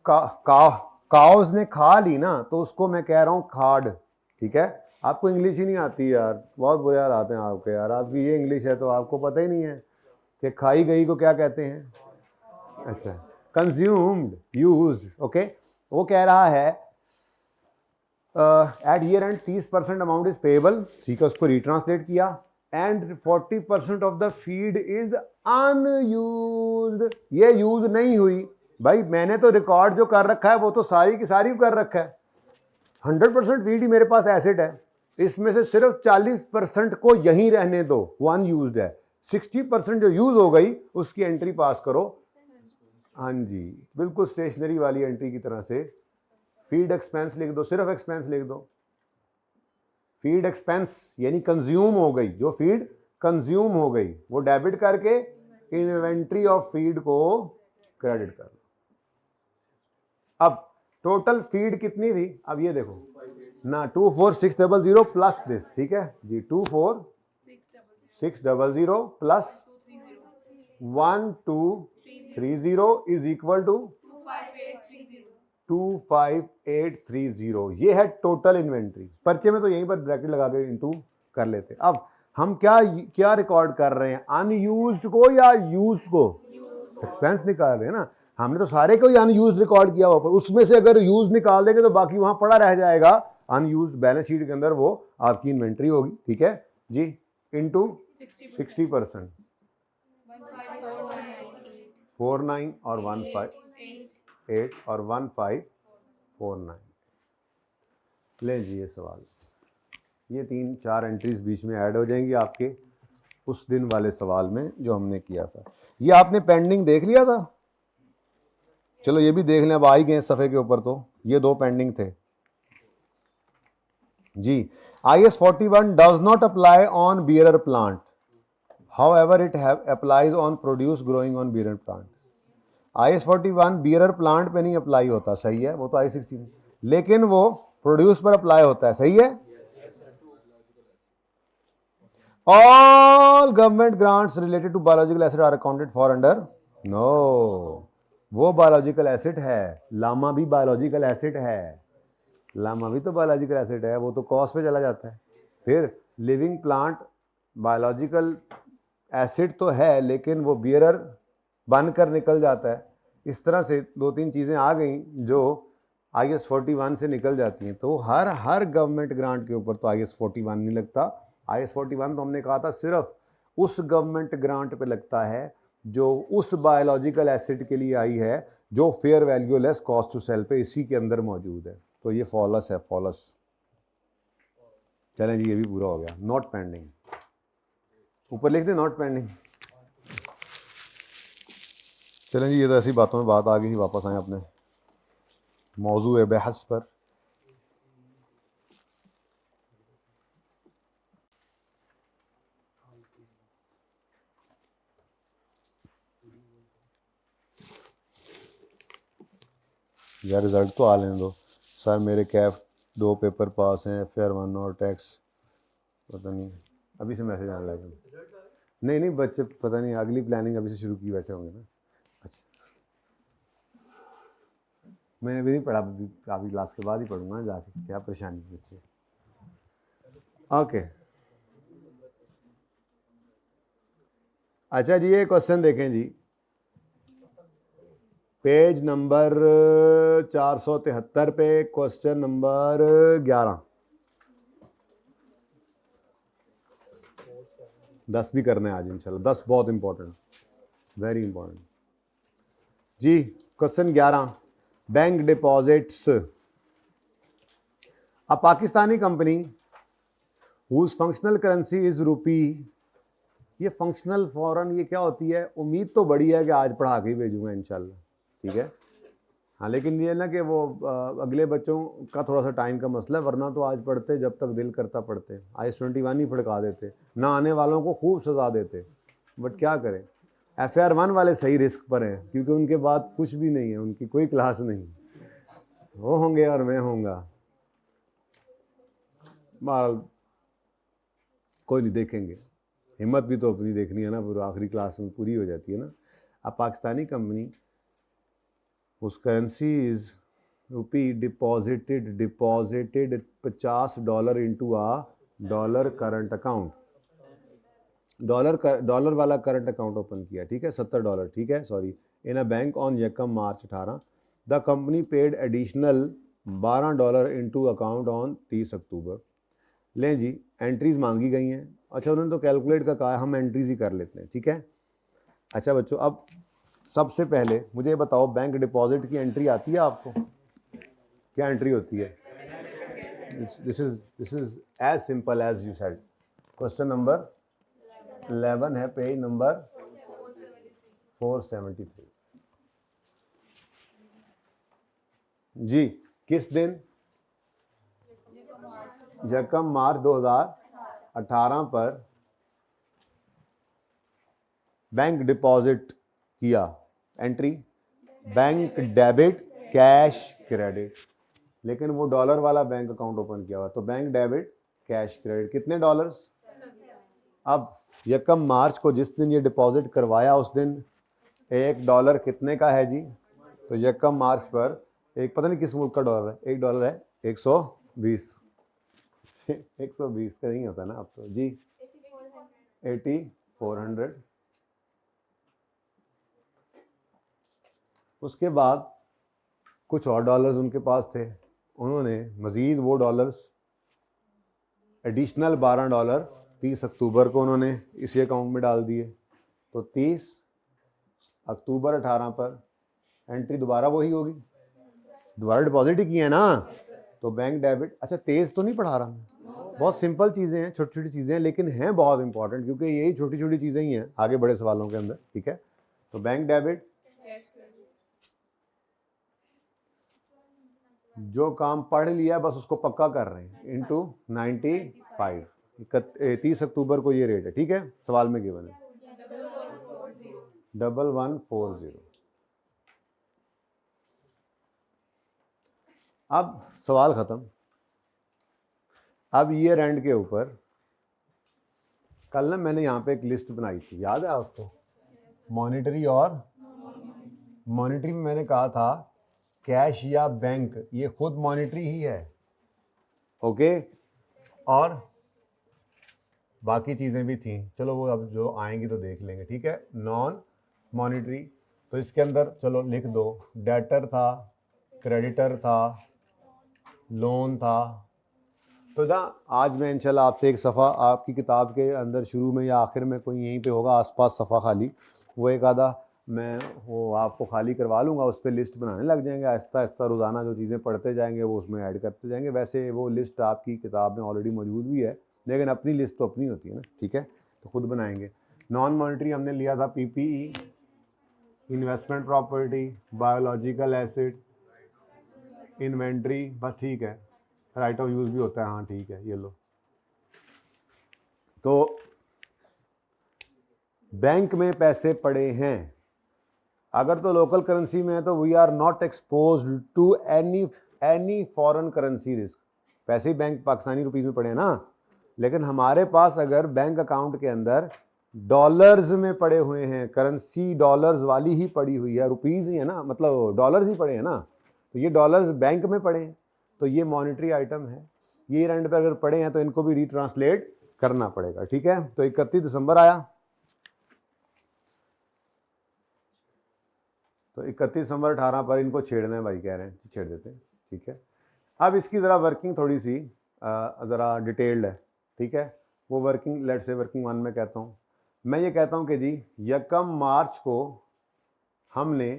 काउस ने खा ली ना, तो उसको मैं कह रहा हूँ खाद। ठीक है, आपको इंग्लिश ही नहीं आती यार, बहुत बुरे हाल आते हैं आपके यार। आपकी ये इंग्लिश है तो आपको पता ही नहीं है कि खाई गई को क्या कहते हैं। अच्छा, कंज्यूम्ड, यूज्ड। ओके, वो कह रहा है at year end 30% amount is payable. ठीक है, उसको रिट्रांसलेट किया। And 40% of the feed is unused. ये यूज नहीं हुई। भाई मैंने तो रिकॉर्ड जो कर रखा है वो तो सारी की सारी कर रखा है। 100% फीड ही मेरे पास एसेट है, इसमें से सिर्फ 40% को यहीं रहने दो, वो अनयूज्ड है। 60% जो यूज हो गई उसकी एंट्री पास करो। हाँ जी, बिल्कुल स्टेशनरी वाली एंट्री की तरह से। फीड एक्सपेंस लिख दो, सिर्फ एक्सपेंस लिख दो। फीड एक्सपेंस यानी कंज्यूम हो गई, जो फीड कंज्यूम हो गई वो डेबिट करके इन्वेंट्री ऑफ फीड को क्रेडिट कर लो। अब टोटल फीड कितनी थी? अब ये देखो ना, 24600 प्लस दिस। ठीक है जी, 24600 प्लस 1230 इज इक्वल टू 25830। ये है टोटल इन्वेंट्री। पर्चे में तो यहीं पर ब्रैकेट लगा के इनटू कर लेते। अब हम क्या रिकॉर्ड कर रहे हैं, अनयूज्ड को या यूज्ड को? एक्सपेंस निकाल रहे हैं ना, हमने तो सारे को ही अनयूज्ड रिकॉर्ड किया हुआ, पर उसमें से अगर यूज निकाल देंगे तो बाकी वहां पड़ा रह जाएगा अनयूज्ड। बैलेंस शीट के अंदर वो आपकी इन्वेंट्री होगी। ठीक है जी, इनटू 60%, 49 और 158 और 1549। ले जी ये सवाल, ये 3-4 एंट्रीज बीच में ऐड हो जाएंगी आपके उस दिन वाले सवाल में जो हमने किया था। ये आपने पेंडिंग देख लिया था, चलो ये भी देख लें। अब आ ही गए सफ़े के ऊपर, तो ये 2 पेंडिंग थे जी। IS 41 does not apply on bearer plant, however it applies on produce growing on bearer plant. IS 41 bearer plant पे नहीं अप्लाई होता, सही है, वो तो IS 16, लेकिन वो प्रोड्यूस पर अप्लाई होता है, सही है। All government grants related to biological asset are accounted for under, no, वो बायोलॉजिकल एसिड है। लामा भी बायोलॉजिकल एसिड है, लामा भी तो बायोलॉजिकल एसिड है, वो तो कॉस्ट पे चला जाता है। फिर लिविंग प्लांट बायोलॉजिकल एसिड तो है, लेकिन वो बियरर बनकर निकल जाता है। इस तरह से 2-3 चीज़ें आ गई जो IS 41 से निकल जाती हैं, तो हर गवर्नमेंट ग्रांट के ऊपर तो IS 41 नहीं लगता। IS 41 तो हमने कहा था सिर्फ उस गवर्नमेंट ग्रांट पे लगता है जो उस बायोलॉजिकल एसिड के लिए आई है जो fair value less cost to sell पे इसी के अंदर मौजूद है। तो ये फॉलस है, फॉलस। चलें जी, ये भी पूरा हो गया। नॉट पेंडिंग, ऊपर लिख दें नॉट पेंडिंग। चलें जी, ये तो ऐसी बातों में बात आ गई, वापस आए अपने मौजू है बहस पर। यार रिजल्ट तो आ लेने दो सर, मेरे कैफ 2 पेपर पास हैं, FR 1 और टैक्स, पता नहीं अभी से मैसेज आने लगा। नहीं बच्चे पता नहीं, अगली प्लानिंग अभी से शुरू की बैठे होंगे ना। अच्छा, मैंने भी नहीं पढ़ा, अभी क्लास के बाद ही पढ़ूंगा जाके, क्या परेशानी बच्चे। ओके, अच्छा जी, ये क्वेश्चन देखें जी, पेज नंबर 473 पे क्वेश्चन नंबर 11। 10 भी करना है आज इंशाल्लाह, 10 बहुत इंपॉर्टेंट, वेरी इंपॉर्टेंट जी। Question 11, bank deposits. A Pakistani company whose functional currency is rupee. ये फंक्शनल फॉरन ये क्या होती है? उम्मीद तो बड़ी है कि आज पढ़ा के ही भेजूंगा इंशाल्लाह, ठीक है। हाँ, लेकिन ये ना कि वो अगले बच्चों का थोड़ा सा टाइम का मसला है, वरना तो आज पढ़ते जब तक दिल करता पढ़ते, IS 21 ही फड़का देते, ना आने वालों को खूब सजा देते। बट क्या करें, FR 1 वाले सही रिस्क पर हैं, क्योंकि उनके बाद कुछ भी नहीं है, उनकी कोई क्लास नहीं, वो होंगे और मैं होऊंगा। बहरहाल कोई नहीं, देखेंगे, हिम्मत भी तो अपनी देखनी है ना, पूरा आखिरी क्लास में पूरी हो जाती है ना। अब पाकिस्तानी कंपनी उस करेंसी इज रूपी डिपॉजिटेड $50 इनटू आ डॉलर करंट अकाउंट। डॉलर वाला करंट अकाउंट ओपन किया, ठीक है, $70, ठीक है, sorry, in a bank on यकम मार्च 18। The company paid additional $12 into account on 30 अक्टूबर। लें जी, एंट्रीज मांगी गई हैं। अच्छा, उन्होंने तो कैलकुलेट का कहा है, हम एंट्रीज ही कर लेते हैं, ठीक है। अच्छा बच्चों, अब सबसे पहले मुझे ये बताओ, बैंक डिपॉजिट की एंट्री आती है आपको? क्या एंट्री होती है? This is as simple as you said. Question number 11 है, पेज नंबर 473 जी। किस दिन? यकम मार्च 2018 पर बैंक डिपॉजिट किया। Entry bank debit cash credit, लेकिन वो डॉलर वाला बैंक अकाउंट ओपन किया हुआ, तो बैंक डेबिट कैश क्रेडिट। कितने डॉलर्स? अब यकम मार्च को जिस दिन ये डिपॉजिट करवाया उस दिन $1 कितने का है जी? तो यकम मार्च पर एक, पता नहीं किस मुल्क का डॉलर है, $1 है 120 120 का नहीं होता ना अब तो जी, 8400। उसके बाद कुछ और डॉलर्स उनके पास थे, उन्होंने मज़ीद वो डॉलर्स एडिशनल $12 30 अक्टूबर को उन्होंने इसी अकाउंट में डाल दिए। तो 30 अक्टूबर 18 पर एंट्री दोबारा वही होगी, दोबारा डिपॉजिट ही किया है ना, तो बैंक डेबिट। अच्छा, तेज़ तो नहीं पढ़ा रहा मैं, बहुत सिंपल चीज़ें हैं, छोटी छोटी चीज़ें हैं, लेकिन हैं बहुत इंपॉर्टेंट, क्योंकि यही छोटी छोटी चीज़ें ही हैं आगे बड़े सवालों के अंदर, ठीक है। तो बैंक डेबिट, जो काम पढ़ लिया बस उसको पक्का कर रहे हैं, इनटू 95। 30 अक्टूबर को ये रेट है, ठीक है, सवाल में गिवन है 1140। अब सवाल खत्म। अब ईयर एंड के ऊपर कल ना मैंने यहाँ पे एक लिस्ट बनाई थी, याद है आपको? मॉनिटरी और मॉनिटरी में मैंने कहा था कैश या बैंक, ये खुद मॉनिटरी ही है, ओके, और बाकी चीज़ें भी थी, चलो वो अब जो आएंगी तो देख लेंगे, ठीक है। नॉन मॉनिटरी, तो इसके अंदर चलो लिख दो, डेटर था क्रेडिटर था, लोन था। तो ना आज मैं इंशाल्लाह आपसे एक सफ़ा आपकी किताब के अंदर शुरू में या आखिर में कोई यहीं पे होगा आसपास सफ़ा खाली, वो एक आधा मैं वो आपको खाली करवा लूँगा, उस पर लिस्ट बनाने लग जाएंगे आहिस्ता आहिस्ता, रोज़ाना जो चीज़ें पढ़ते जाएंगे वो उसमें ऐड करते जाएंगे। वैसे वो लिस्ट आपकी किताब में ऑलरेडी मौजूद भी है, लेकिन अपनी लिस्ट तो अपनी होती है ना, ठीक है, तो खुद बनाएंगे। नॉन मॉनिटरी हमने लिया था PPE, investment property, biological acid, inventory, बस ठीक है, राइट ऑफ यूज़ भी होता है, हाँ ठीक है, ये लो। तो बैंक में पैसे पड़े हैं, अगर तो लोकल करेंसी में है तो we are not exposed to any foreign currency risk. पैसे ही बैंक पाकिस्तानी रुपीज़ में पड़े हैं ना, लेकिन हमारे पास अगर बैंक अकाउंट के अंदर डॉलर्स में पड़े हुए हैं, करेंसी डॉलर्स वाली ही पड़ी हुई है, रुपीज़ ही है ना, मतलब डॉलर्स ही पड़े हैं ना, तो ये डॉलर्स बैंक में पड़े हैं, तो ये मॉनेटरी आइटम है, ये एंड पे अगर पड़े हैं तो इनको भी रीट्रांसलेट करना पड़ेगा, ठीक है। तो 31 दिसंबर आया, तो 31 दिसंबर 18 पर इनको छेड़ना है भाई, कह रहे हैं छेड़ देते हैं, ठीक है। अब इसकी ज़रा वर्किंग थोड़ी सी ज़रा डिटेल्ड है, ठीक है। वो वर्किंग लेट से वर्किंग 1 में कहता हूँ, मैं ये कहता हूँ कि जी 1 मार्च को हमने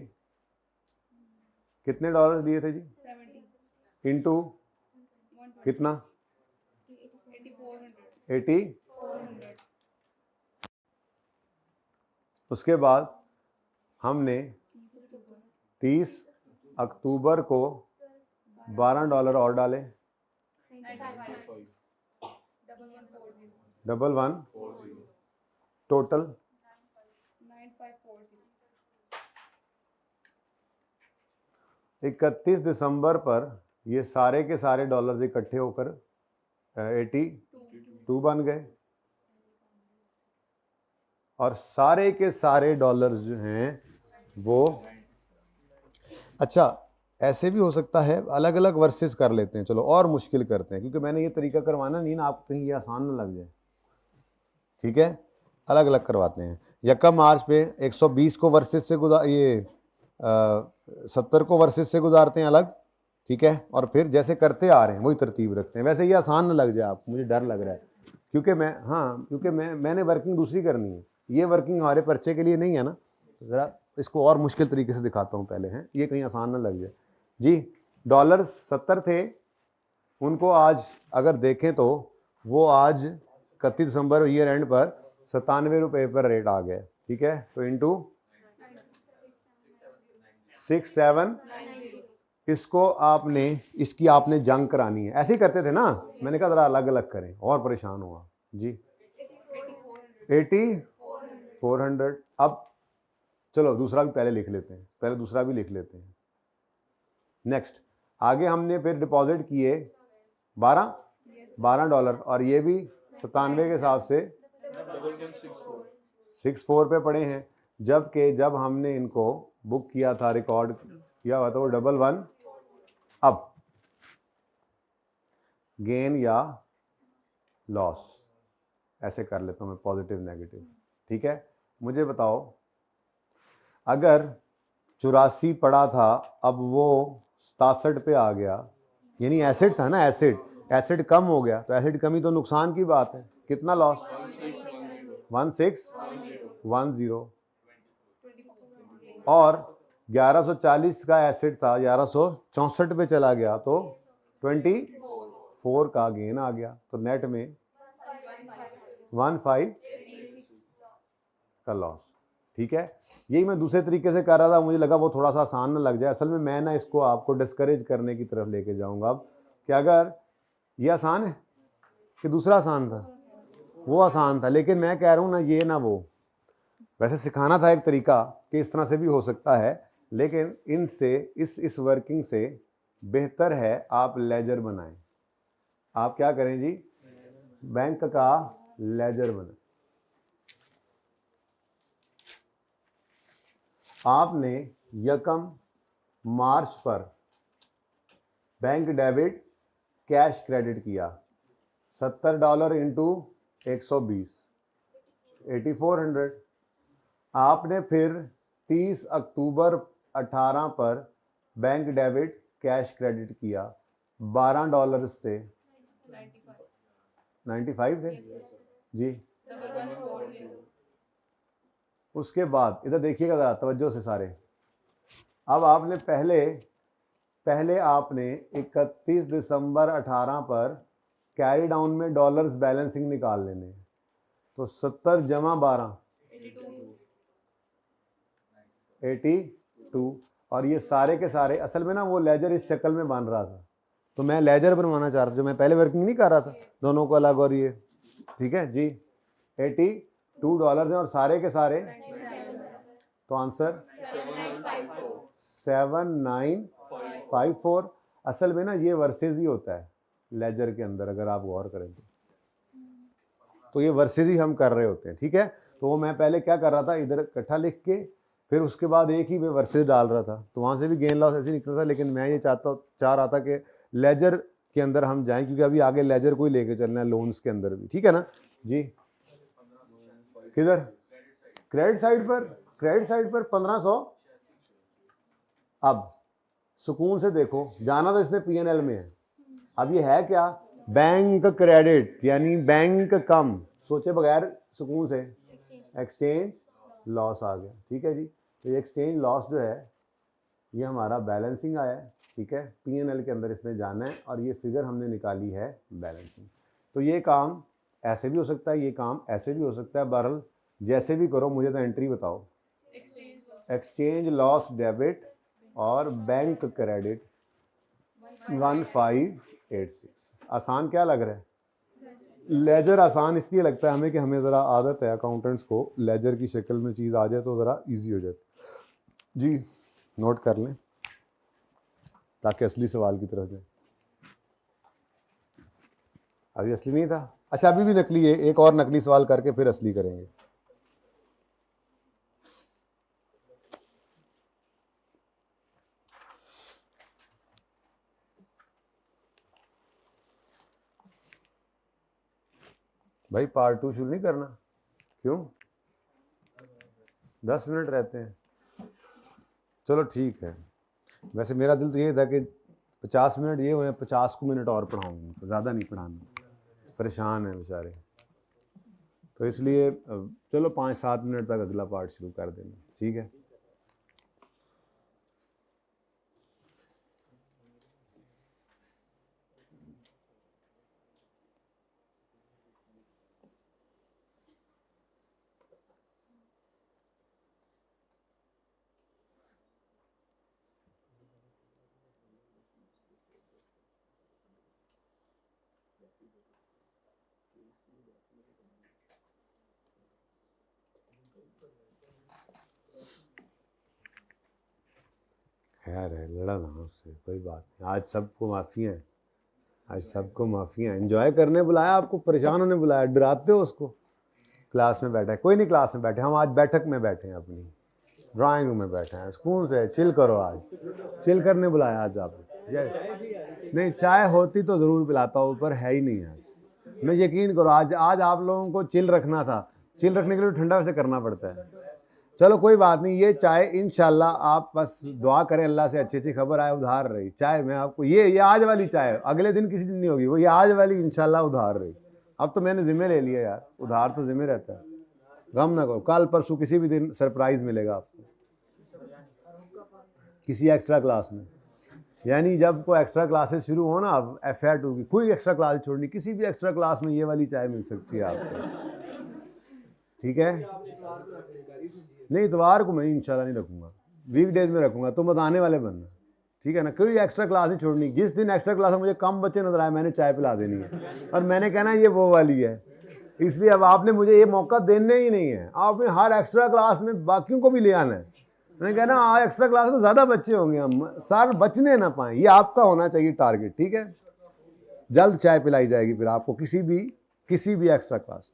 कितने डॉलर दिए थे जी, 70 इंटू कितना 80, उसके बाद हमने 30 अक्टूबर को 12 डॉलर और डाले, 1140 टोटल 31 दिसंबर पर ये सारे के सारे डॉलर्स इकट्ठे होकर 82 बन गए, और सारे के सारे डॉलर्स जो हैं वो, अच्छा ऐसे भी हो सकता है, अलग अलग वर्सेस कर लेते हैं, चलो और मुश्किल करते हैं, क्योंकि मैंने ये तरीका करवाना नहीं ना, आपको कहीं ये आसान ना लग जाए, ठीक है। अलग अलग करवाते हैं। 1 मार्च पे 120 को वर्सेस से गुजार, ये 70 को वर्सेस से गुजारते हैं अलग, ठीक है, और फिर जैसे करते आ रहे हैं वही तरतीब रखते हैं। वैसे ये आसान ना लग जाए आपको, मुझे डर लग रहा है, क्योंकि मैंने वर्किंग दूसरी करनी है, ये वर्किंग हमारे पर्चे के लिए नहीं है ना, ज़रा इसको और मुश्किल तरीके से दिखाता हूँ पहले, हैं ये कहीं आसान ना लग जाए जी। डॉलर 70 थे, उनको आज अगर देखें तो वो आज 31 दिसंबर ईयर एंड पर 97 रुपये पर रेट आ गया, ठीक है। तो इंटू 6790, इसको आपने, इसकी आपने जंग करानी है, ऐसे ही करते थे ना, मैंने कहा ज़रा अलग अलग करें और परेशान हुआ जी। 8400, अब चलो दूसरा भी पहले लिख लेते हैं, पहले दूसरा भी लिख लेते हैं। नेक्स्ट आगे हमने फिर डिपॉजिट किए 12 डॉलर, और ये भी 97 के हिसाब से 64 पे पड़े हैं, जबकि जब हमने इनको बुक किया था, रिकॉर्ड किया हुआ था वो 11। अब गेन या लॉस ऐसे कर लेता हूँ मैं, पॉजिटिव नेगेटिव, ठीक है। मुझे बताओ अगर 84 पड़ा था, अब वो 67 पे आ गया, यानी एसिड था ना, एसिड कम हो गया, तो एसिड कमी तो नुकसान की बात है, कितना लॉस, 1610, और 1140 का एसिड था, 1164 पे चला गया, तो 24 का गेन आ गया, तो नेट में 15 का लॉस, ठीक है। यही मैं दूसरे तरीके से कर रहा था, मुझे लगा वो थोड़ा सा आसान ना लग जाए, असल में मैं ना इसको आपको डिस्करेज करने की तरफ लेके जाऊंगा अब, कि अगर ये आसान है कि दूसरा आसान था, वो आसान था, लेकिन मैं कह रहा हूँ ना ये ना वो, वैसे सिखाना था एक तरीका कि इस तरह से भी हो सकता है, लेकिन इनसे इस वर्किंग से बेहतर है आप लेजर बनाएं। आप क्या करें जी, बैंक का लेजर बनाएं। आपने 1 मार्च पर बैंक डेबिट कैश क्रेडिट किया, 70 डॉलर इंटू 120, 8400। आपने फिर 30 अक्टूबर 18 पर बैंक डेबिट कैश क्रेडिट किया, $12 से 95 थे जी। उसके बाद इधर देखिएगा ज़रा तवज्जो से सारे। अब आपने पहले आपने 31 दिसंबर 18 पर कैरी डाउन में डॉलर्स बैलेंसिंग निकाल लेने, तो 70 जमा 12 82, और ये सारे के सारे असल में ना वो लेजर इस शक्ल में बन रहा था, तो मैं लेजर बनवाना चाह रहा था, जो मैं पहले वर्किंग नहीं कर रहा था दोनों को अलग, और ये ठीक है जी। $82 हैं और सारे के सारे, तो आंसर 7954। असल में ना ये वर्सेज ही होता है लेजर के अंदर, अगर आप गौर करें तो ये वर्सेज ही हम कर रहे होते हैं, ठीक है। तो वो मैं पहले क्या कर रहा था, इधर इकट्ठा लिख के फिर उसके बाद एक ही में वर्सेज डाल रहा था, तो वहाँ से भी गेन लॉस ऐसे निकल रहा था। लेकिन मैं ये चाह रहा था कि लेजर के अंदर हम जाएं, क्योंकि अभी आगे लेजर को ही लेके चलना है लोन्स के अंदर भी, ठीक है ना जी। किधर क्रेडिट साइड पर 1500। अब सुकून से देखो, जाना तो इसने P&L में है, अब ये है क्या, बैंक क्रेडिट, यानी बैंक कम, सोचे बगैर सुकून से एक्सचेंज लॉस आ गया, ठीक है जी। तो ये एक्सचेंज लॉस जो है ये हमारा बैलेंसिंग आया है, ठीक है। P&L के अंदर इसने जाना है और ये फिगर हमने निकाली है बैलेंसिंग। तो ये काम ऐसे भी हो सकता है, ये काम ऐसे भी हो सकता है, बहरहाल जैसे भी करो मुझे तो एंट्री बताओ। एक्सचेंज लॉस डेबिट और बैंक क्रेडिट 1586। आसान क्या लग रहा है? लेजर आसान इसलिए लगता है हमें कि हमें ज़रा आदत है अकाउंटेंट्स को लेजर की शक्ल में चीज़ आ जाए तो ज़रा इजी हो जाती जी। नोट कर लें ताकि असली सवाल की तरफ जाए। अभी असली नहीं था, अच्छा अभी भी नकली है, एक और नकली सवाल करके फिर असली करेंगे। भाई पार्ट 2 शुरू नहीं करना? क्यों? 10 मिनट रहते हैं, चलो ठीक है। वैसे मेरा दिल तो ये था कि 50 मिनट ये हुए, 50 को मिनट और पढ़ाऊंगा, ज़्यादा नहीं पढ़ाना, परेशान है बेचारे। तो इसलिए चलो 5-7 मिनट तक अगला पार्ट शुरू कर देना, ठीक है। खैर है, लड़ा ना उससे, कोई बात नहीं। आज सबको माफ़ी है, आज सबको माफ़ी है। एंजॉय करने बुलाया आपको, परेशान होने बुलाया, डराते हो उसको। क्लास में बैठा है, कोई नहीं क्लास में बैठे, हम आज बैठक में बैठे हैं, अपनी ड्राइंग रूम में बैठे हैं, सुकून से चिल करो। आज चिल करने बुलाया आज आपको। नहीं चाय होती तो ज़रूर पिलाता हूँ, पर है ही नहीं आज। मैं यकीन करो आज आप लोगों को चिल रखना था, चिल रखने के लिए ठंडा वैसे करना पड़ता है। चलो कोई बात नहीं, ये चाय इंशाल्लाह आप बस दुआ करें अल्लाह से अच्छी अच्छी खबर आए, उधार रही चाय। मैं आपको ये आज वाली चाय अगले दिन किसी दिन नहीं होगी, वो ये आज वाली इंशाल्लाह उधार रही। अब तो मैंने जिम्मे ले लिया यार, उधार तो जिम्मे रहता है, गम ना करो। कल परसों किसी भी दिन सरप्राइज मिलेगा आपको किसी एक्स्ट्रा क्लास में, यानी जब कोई एक्स्ट्रा क्लासेस शुरू हो ना, अब FR2 की कोई एक्स्ट्रा क्लास छोड़नी, किसी भी एक्स्ट्रा क्लास में ये वाली चाय मिल सकती है आपको, ठीक है। नहीं इतवार को मैं इंशाल्लाह नहीं रखूँगा, वीकडेज में रखूँगा, तुम बताने वाले बनना, ठीक है ना। कोई एक्स्ट्रा क्लास नहीं छोड़नी, जिस दिन एक्स्ट्रा क्लास में मुझे कम बच्चे नजर आए मैंने चाय पिला देनी है, और मैंने कहना ये वो वाली है। इसलिए अब आपने मुझे ये मौका देने ही नहीं है, आपने हर एक्स्ट्रा क्लास में बाकियों को भी ले आना है। मैंने कहना एक्स्ट्रा क्लास में ज़्यादा बच्चे होंगे, हम सारे बचने ना पाएँ, ये आपका होना चाहिए टारगेट, ठीक है। जल्द चाय पिलाई जाएगी फिर आपको किसी भी एक्स्ट्रा क्लास।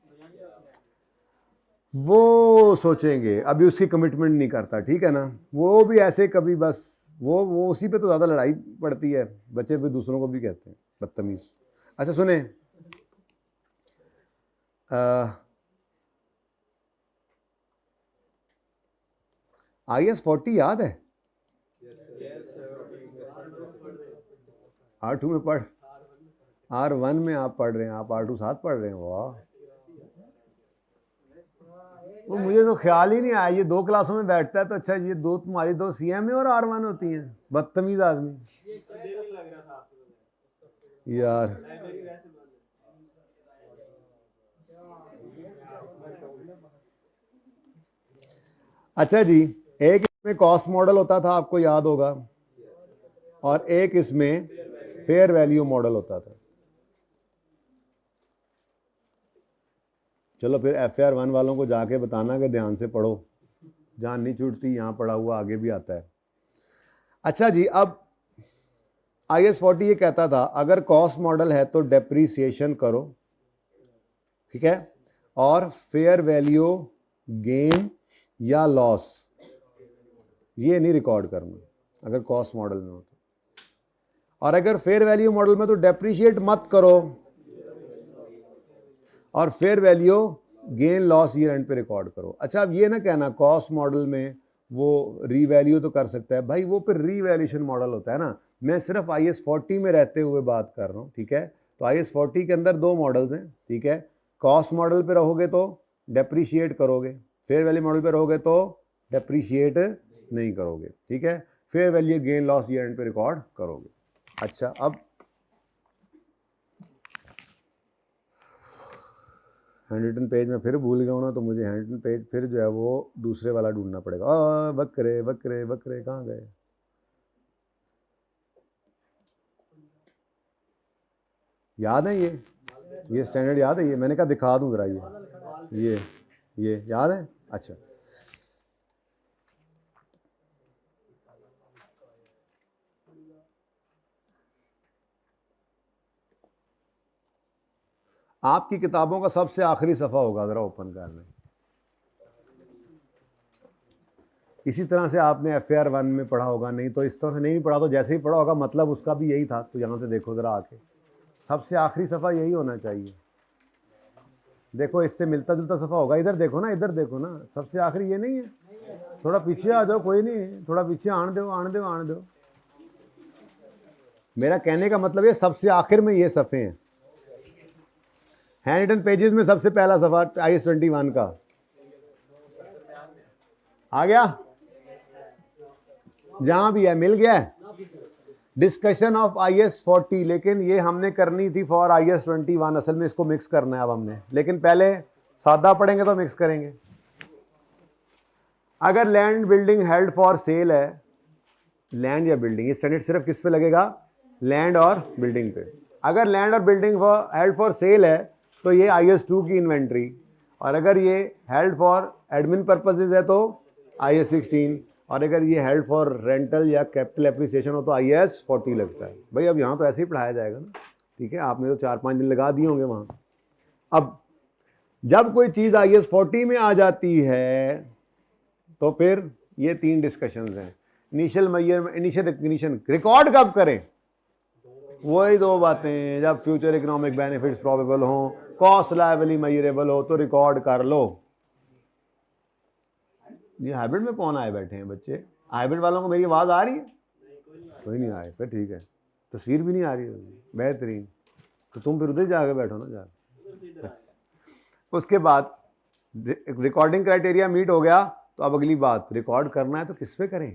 वो सोचेंगे, अभी उसकी कमिटमेंट नहीं करता, ठीक है ना। वो भी ऐसे कभी बस वो उसी पे तो ज़्यादा लड़ाई पड़ती है, बच्चे भी दूसरों को भी कहते हैं बदतमीज। अच्छा सुने, IS 40 याद है? R2 में पढ़, R1 में आप पढ़ रहे हैं, आप R2 साथ पढ़ रहे हैं। वाह, वो मुझे तो ख्याल ही नहीं आया, ये 2 क्लासों में बैठता है तो अच्छा ये दो तुम्हारी 2 CM और R1 होती हैं। बदतमीज आदमी यार। अच्छा जी, एक इसमें कॉस्ट मॉडल होता था, आपको याद होगा, और एक इसमें फेयर वैल्यू मॉडल होता था। चलो फिर FAR 1 वालों को जाके बताना कि ध्यान से पढ़ो, जान नहीं छूटती, यहाँ पढ़ा हुआ आगे भी आता है। अच्छा जी, अब IS 40 ये कहता था अगर कॉस्ट मॉडल है तो डेप्रीसिएशन करो, ठीक है, और फेयर वैल्यू गेन या लॉस ये नहीं रिकॉर्ड करना अगर कॉस्ट मॉडल में हो तो, और अगर फेयर वैल्यू मॉडल में तो डेप्रीशिएट मत करो, और fair value gain loss year and पे रिकॉर्ड करो। अच्छा, अब ये ना कहना कॉस्ट मॉडल में वो रीवैल्यू तो कर सकता है, भाई वो फिर रीवैल्यूएशन मॉडल होता है ना। मैं सिर्फ IS 40 में रहते हुए बात कर रहा हूँ, ठीक है। तो IS 40 के अंदर 2 मॉडल्स हैं, ठीक है। कॉस्ट मॉडल पे रहोगे तो डेप्रीशिएट करोगे, फेयर वैल्यू मॉडल पे रहोगे तो डेप्रीशिएट नहीं करोगे, ठीक है। Fair value gain loss year and पे रिकॉर्ड करोगे। अच्छा, अब हैंडरिटन पेज में फिर भूल गया हूँ ना, तो मुझे हैंडरिटन पेज फिर जो है वो दूसरे वाला ढूंढना पड़ेगा। बकरे बकरे बकरे कहाँ गए? याद है ये स्टैंडर्ड याद है? ये मैंने कहा दिखा दूँ ज़रा, ये याद है? अच्छा, आपकी किताबों का सबसे आखिरी सफ़ा होगा, ज़रा ओपन कर लें। इसी तरह से आपने FAR 1 में पढ़ा होगा, नहीं तो इस तरह से नहीं पढ़ा तो जैसे ही पढ़ा होगा मतलब उसका भी यही था। तो यहाँ से देखो ज़रा आके, सबसे आखिरी सफ़ा यही होना चाहिए। देखो इससे मिलता जुलता सफ़ा होगा, इधर देखो ना, इधर देखो ना, सबसे आखिरी ये नहीं है। थोड़ा पीछे आ जाओ, कोई नहीं, थोड़ा पीछे आने दो। मेरा कहने का मतलब ये सबसे आखिर में ये सफ़े हैं। हैंड रिटन पेजेस में सबसे पहला सफ़ा IS 21 का आ गया, जहां भी है मिल गया है। डिस्कशन ऑफ IS 40, लेकिन ये हमने करनी थी फॉर IS 21, असल में इसको मिक्स करना है अब हमने, लेकिन पहले सादा पढ़ेंगे तो मिक्स करेंगे। अगर land building held for sale है, लैंड या बिल्डिंग, ये स्टैंडर्ड सिर्फ किस पे लगेगा? लैंड और बिल्डिंग पे। अगर लैंड और बिल्डिंग हेल्ड फॉर सेल है तो ये IS 2 की इन्वेंट्री, और अगर ये हेल्ड फॉर एडमिन पर्पसेस है तो IS 16, और अगर ये हेल्ड फॉर रेंटल या कैपिटल एप्रिसिएशन हो तो IS 40 लगता है। भाई अब यहाँ तो ऐसे ही पढ़ाया जाएगा ना, ठीक है। आपने तो 4-5 दिन लगा दिए होंगे वहाँ। अब जब कोई चीज़ IS 40 में आ जाती है तो फिर ये 3 डिस्कशंस हैं। Initial measurement, initial recognition record कब करें? वही 2 बातें, जब फ्यूचर इकोनॉमिक बेनिफिट्स प्रोबेबल हो, कॉस्ट लायबली मेजरेबल हो तो रिकॉर्ड कर लो। ये हाइब्रिड में कौन आए बैठे हैं बच्चे? हाइब्रिड वालों को मेरी आवाज़ आ रही है? कोई नहीं आए, फिर ठीक है। तस्वीर भी नहीं आ रही है, बेहतरीन। तो तुम फिर उधर जाके बैठो ना जा। उसके बाद रिकॉर्डिंग क्राइटेरिया मीट हो गया, तो अब अगली बात, रिकॉर्ड करना है तो किस पे करें?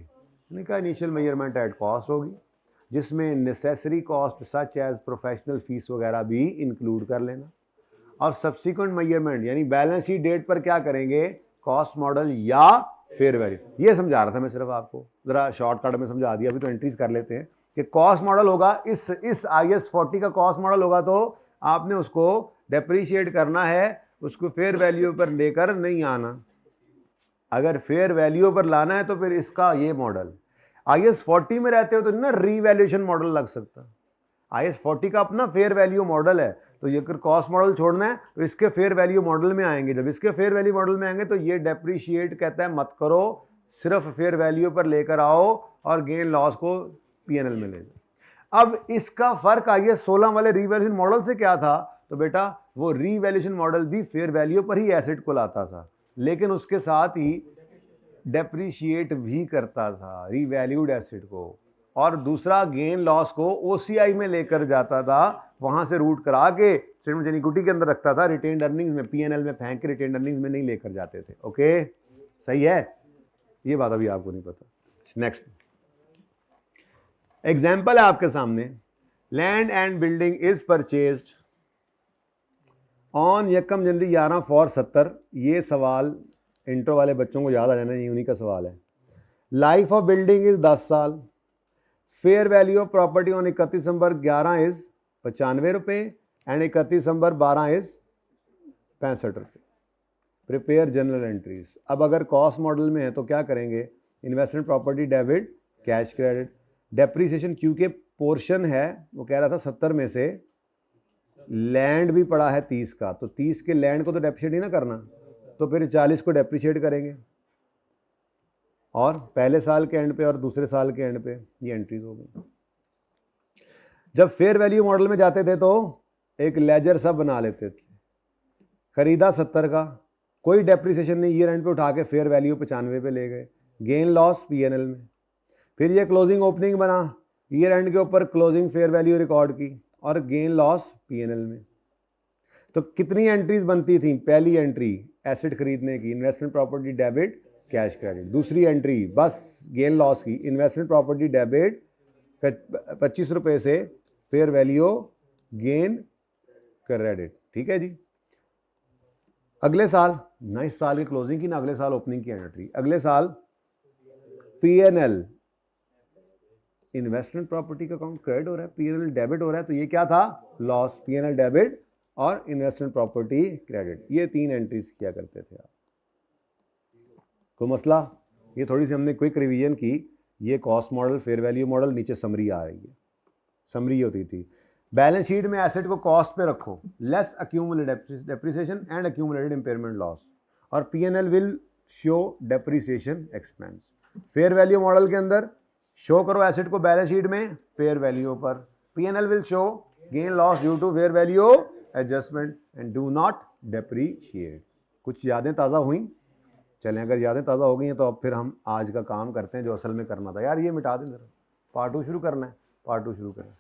मैंने कहा इनिशियल मेजरमेंट एट कॉस्ट होगी, जिसमें necessary cost such as professional fees वगैरह भी इंक्लूड कर लेना, और सब्सिक्वेंट मेजरमेंट यानी बैलेंस शीट डेट पर क्या करेंगे? कॉस्ट मॉडल या फेयर वैल्यू। ये समझा रहा था मैं सिर्फ आपको, ज़रा शॉर्टकट में समझा दिया। अभी तो एंट्रीज कर लेते हैं कि कॉस्ट मॉडल होगा, इस IS 40 का कॉस्ट मॉडल होगा तो आपने उसको डेप्रीशिएट करना है, उसको फेयर वैल्यू पर लेकर नहीं आना। अगर फेयर वैल्यू पर लाना है तो फिर इसका ये मॉडल। IS 40 में रहते हो तो ना रीवैल्यूएशन मॉडल लग सकता। IS 40 का अपना फेयर वैल्यू मॉडल है, तो ये अगर कॉस्ट मॉडल छोड़ना है तो इसके फेयर वैल्यू मॉडल में आएंगे। जब इसके फेयर वैल्यू मॉडल में आएंगे तो ये डेप्रीशिएट कहता है मत करो, सिर्फ फेयर वैल्यू पर लेकर आओ और गेन लॉस को P&L में ले जाओ। अब इसका फर्क IS 16 वाले रीवैल्यूएशन मॉडल से क्या था? तो बेटा वो रीवैल्यूएशन मॉडल भी फेयर वैल्यू पर ही एसेट को लाता था, लेकिन उसके साथ ही डेप्रीशिएट भी करता था रीवैल्यूड एसेट को। और दूसरा गेन लॉस को ओसीआई में लेकर जाता था, वहां से रूट करा के स्टेटमेंट ऑफ इक्विटी के अंदर रखता था, रिटेन्ड अर्निंग्स में पीएनएल में फेंक के रिटेन्ड अर्निंग्स में नहीं लेकर जाते थे। ओके, सही है, ये बात अभी आपको नहीं पता। नेक्स्ट एग्जाम्पल है आपके सामने, land and building is purchased on 1 January 11 for 70। ये सवाल इंट्रो वाले बच्चों को याद आ जाना चाहिए, उन्हीं का सवाल है। लाइफ ऑफ बिल्डिंग इज 10 साल। Fair value of property on 31 December 11 is 95 रुपये एंड 31 दिसंबर 12 इज 65 रुपये। Prepare general entries. अब अगर कॉस्ट मॉडल में है तो क्या करेंगे, investment property debit, cash credit, depreciation क्योंकि पोर्शन है, वो कह रहा था 70 में से लैंड भी पड़ा है 30 का, तो 30 के लैंड को तो डेप्रिशिएट ही ना करना, तो फिर 40 को डेप्रिशिएट करेंगे और पहले साल के एंड पे और दूसरे साल के एंड पे ये एंट्रीज हो गई। जब फेयर वैल्यू मॉडल में जाते थे तो एक लेजर सा बना लेते थे, खरीदा 70 का, कोई डेप्रिसिएशन नहीं, ईयर एंड पे उठा के फेयर वैल्यू 95 पे ले गए, गेन लॉस पीएनएल में। फिर ये क्लोजिंग ओपनिंग बना, ईयर एंड के ऊपर क्लोजिंग फेयर वैल्यू रिकॉर्ड की और गेन लॉस पीएनएल में। तो कितनी एंट्रीज बनती थी, पहली एंट्री एसेट खरीदने की, investment property debit, cash credit. दूसरी एंट्री बस गेन लॉस की, इन्वेस्टमेंट प्रॉपर्टी डेबिट 25 रुपये से फेयर वैल्यू गेन क्रेडिट। ठीक है जी। अगले साल ना इस साल की क्लोजिंग की ना अगले साल ओपनिंग की एंट्री, अगले साल पीएनएल, इन्वेस्टमेंट प्रॉपर्टी का अकाउंट क्रेडिट हो रहा है, पीएनएल डेबिट हो रहा है, तो ये क्या था, लॉस। पीएनएल डेबिट और इन्वेस्टमेंट प्रॉपर्टी क्रेडिट, ये 3 एंट्रीज किया करते थे आप। कोई मसला? ये थोड़ी सी हमने क्विक रिवीजन की। ये cost model, fair value model, नीचे समरी आ रही है। समरी होती थी बैलेंस शीट में एसेट को कॉस्ट पे रखो, less accumulated depreciation and accumulated impairment loss, और PNL will show depreciation expense. Fair value model के अंदर शो करो एसेट को बैलेंस शीट में फेयर वैल्यू पर, PNL will show gain loss due to fair value adjustment and do not depreciate. कुछ यादें ताज़ा हुई? चलें, अगर यादें ताज़ा हो गई हैं तो अब फिर हम आज का काम करते हैं जो असल में करना था। यार ये मिटा दें जरा, पार्ट 2 शुरू करना है, पार्ट 2 शुरू करें।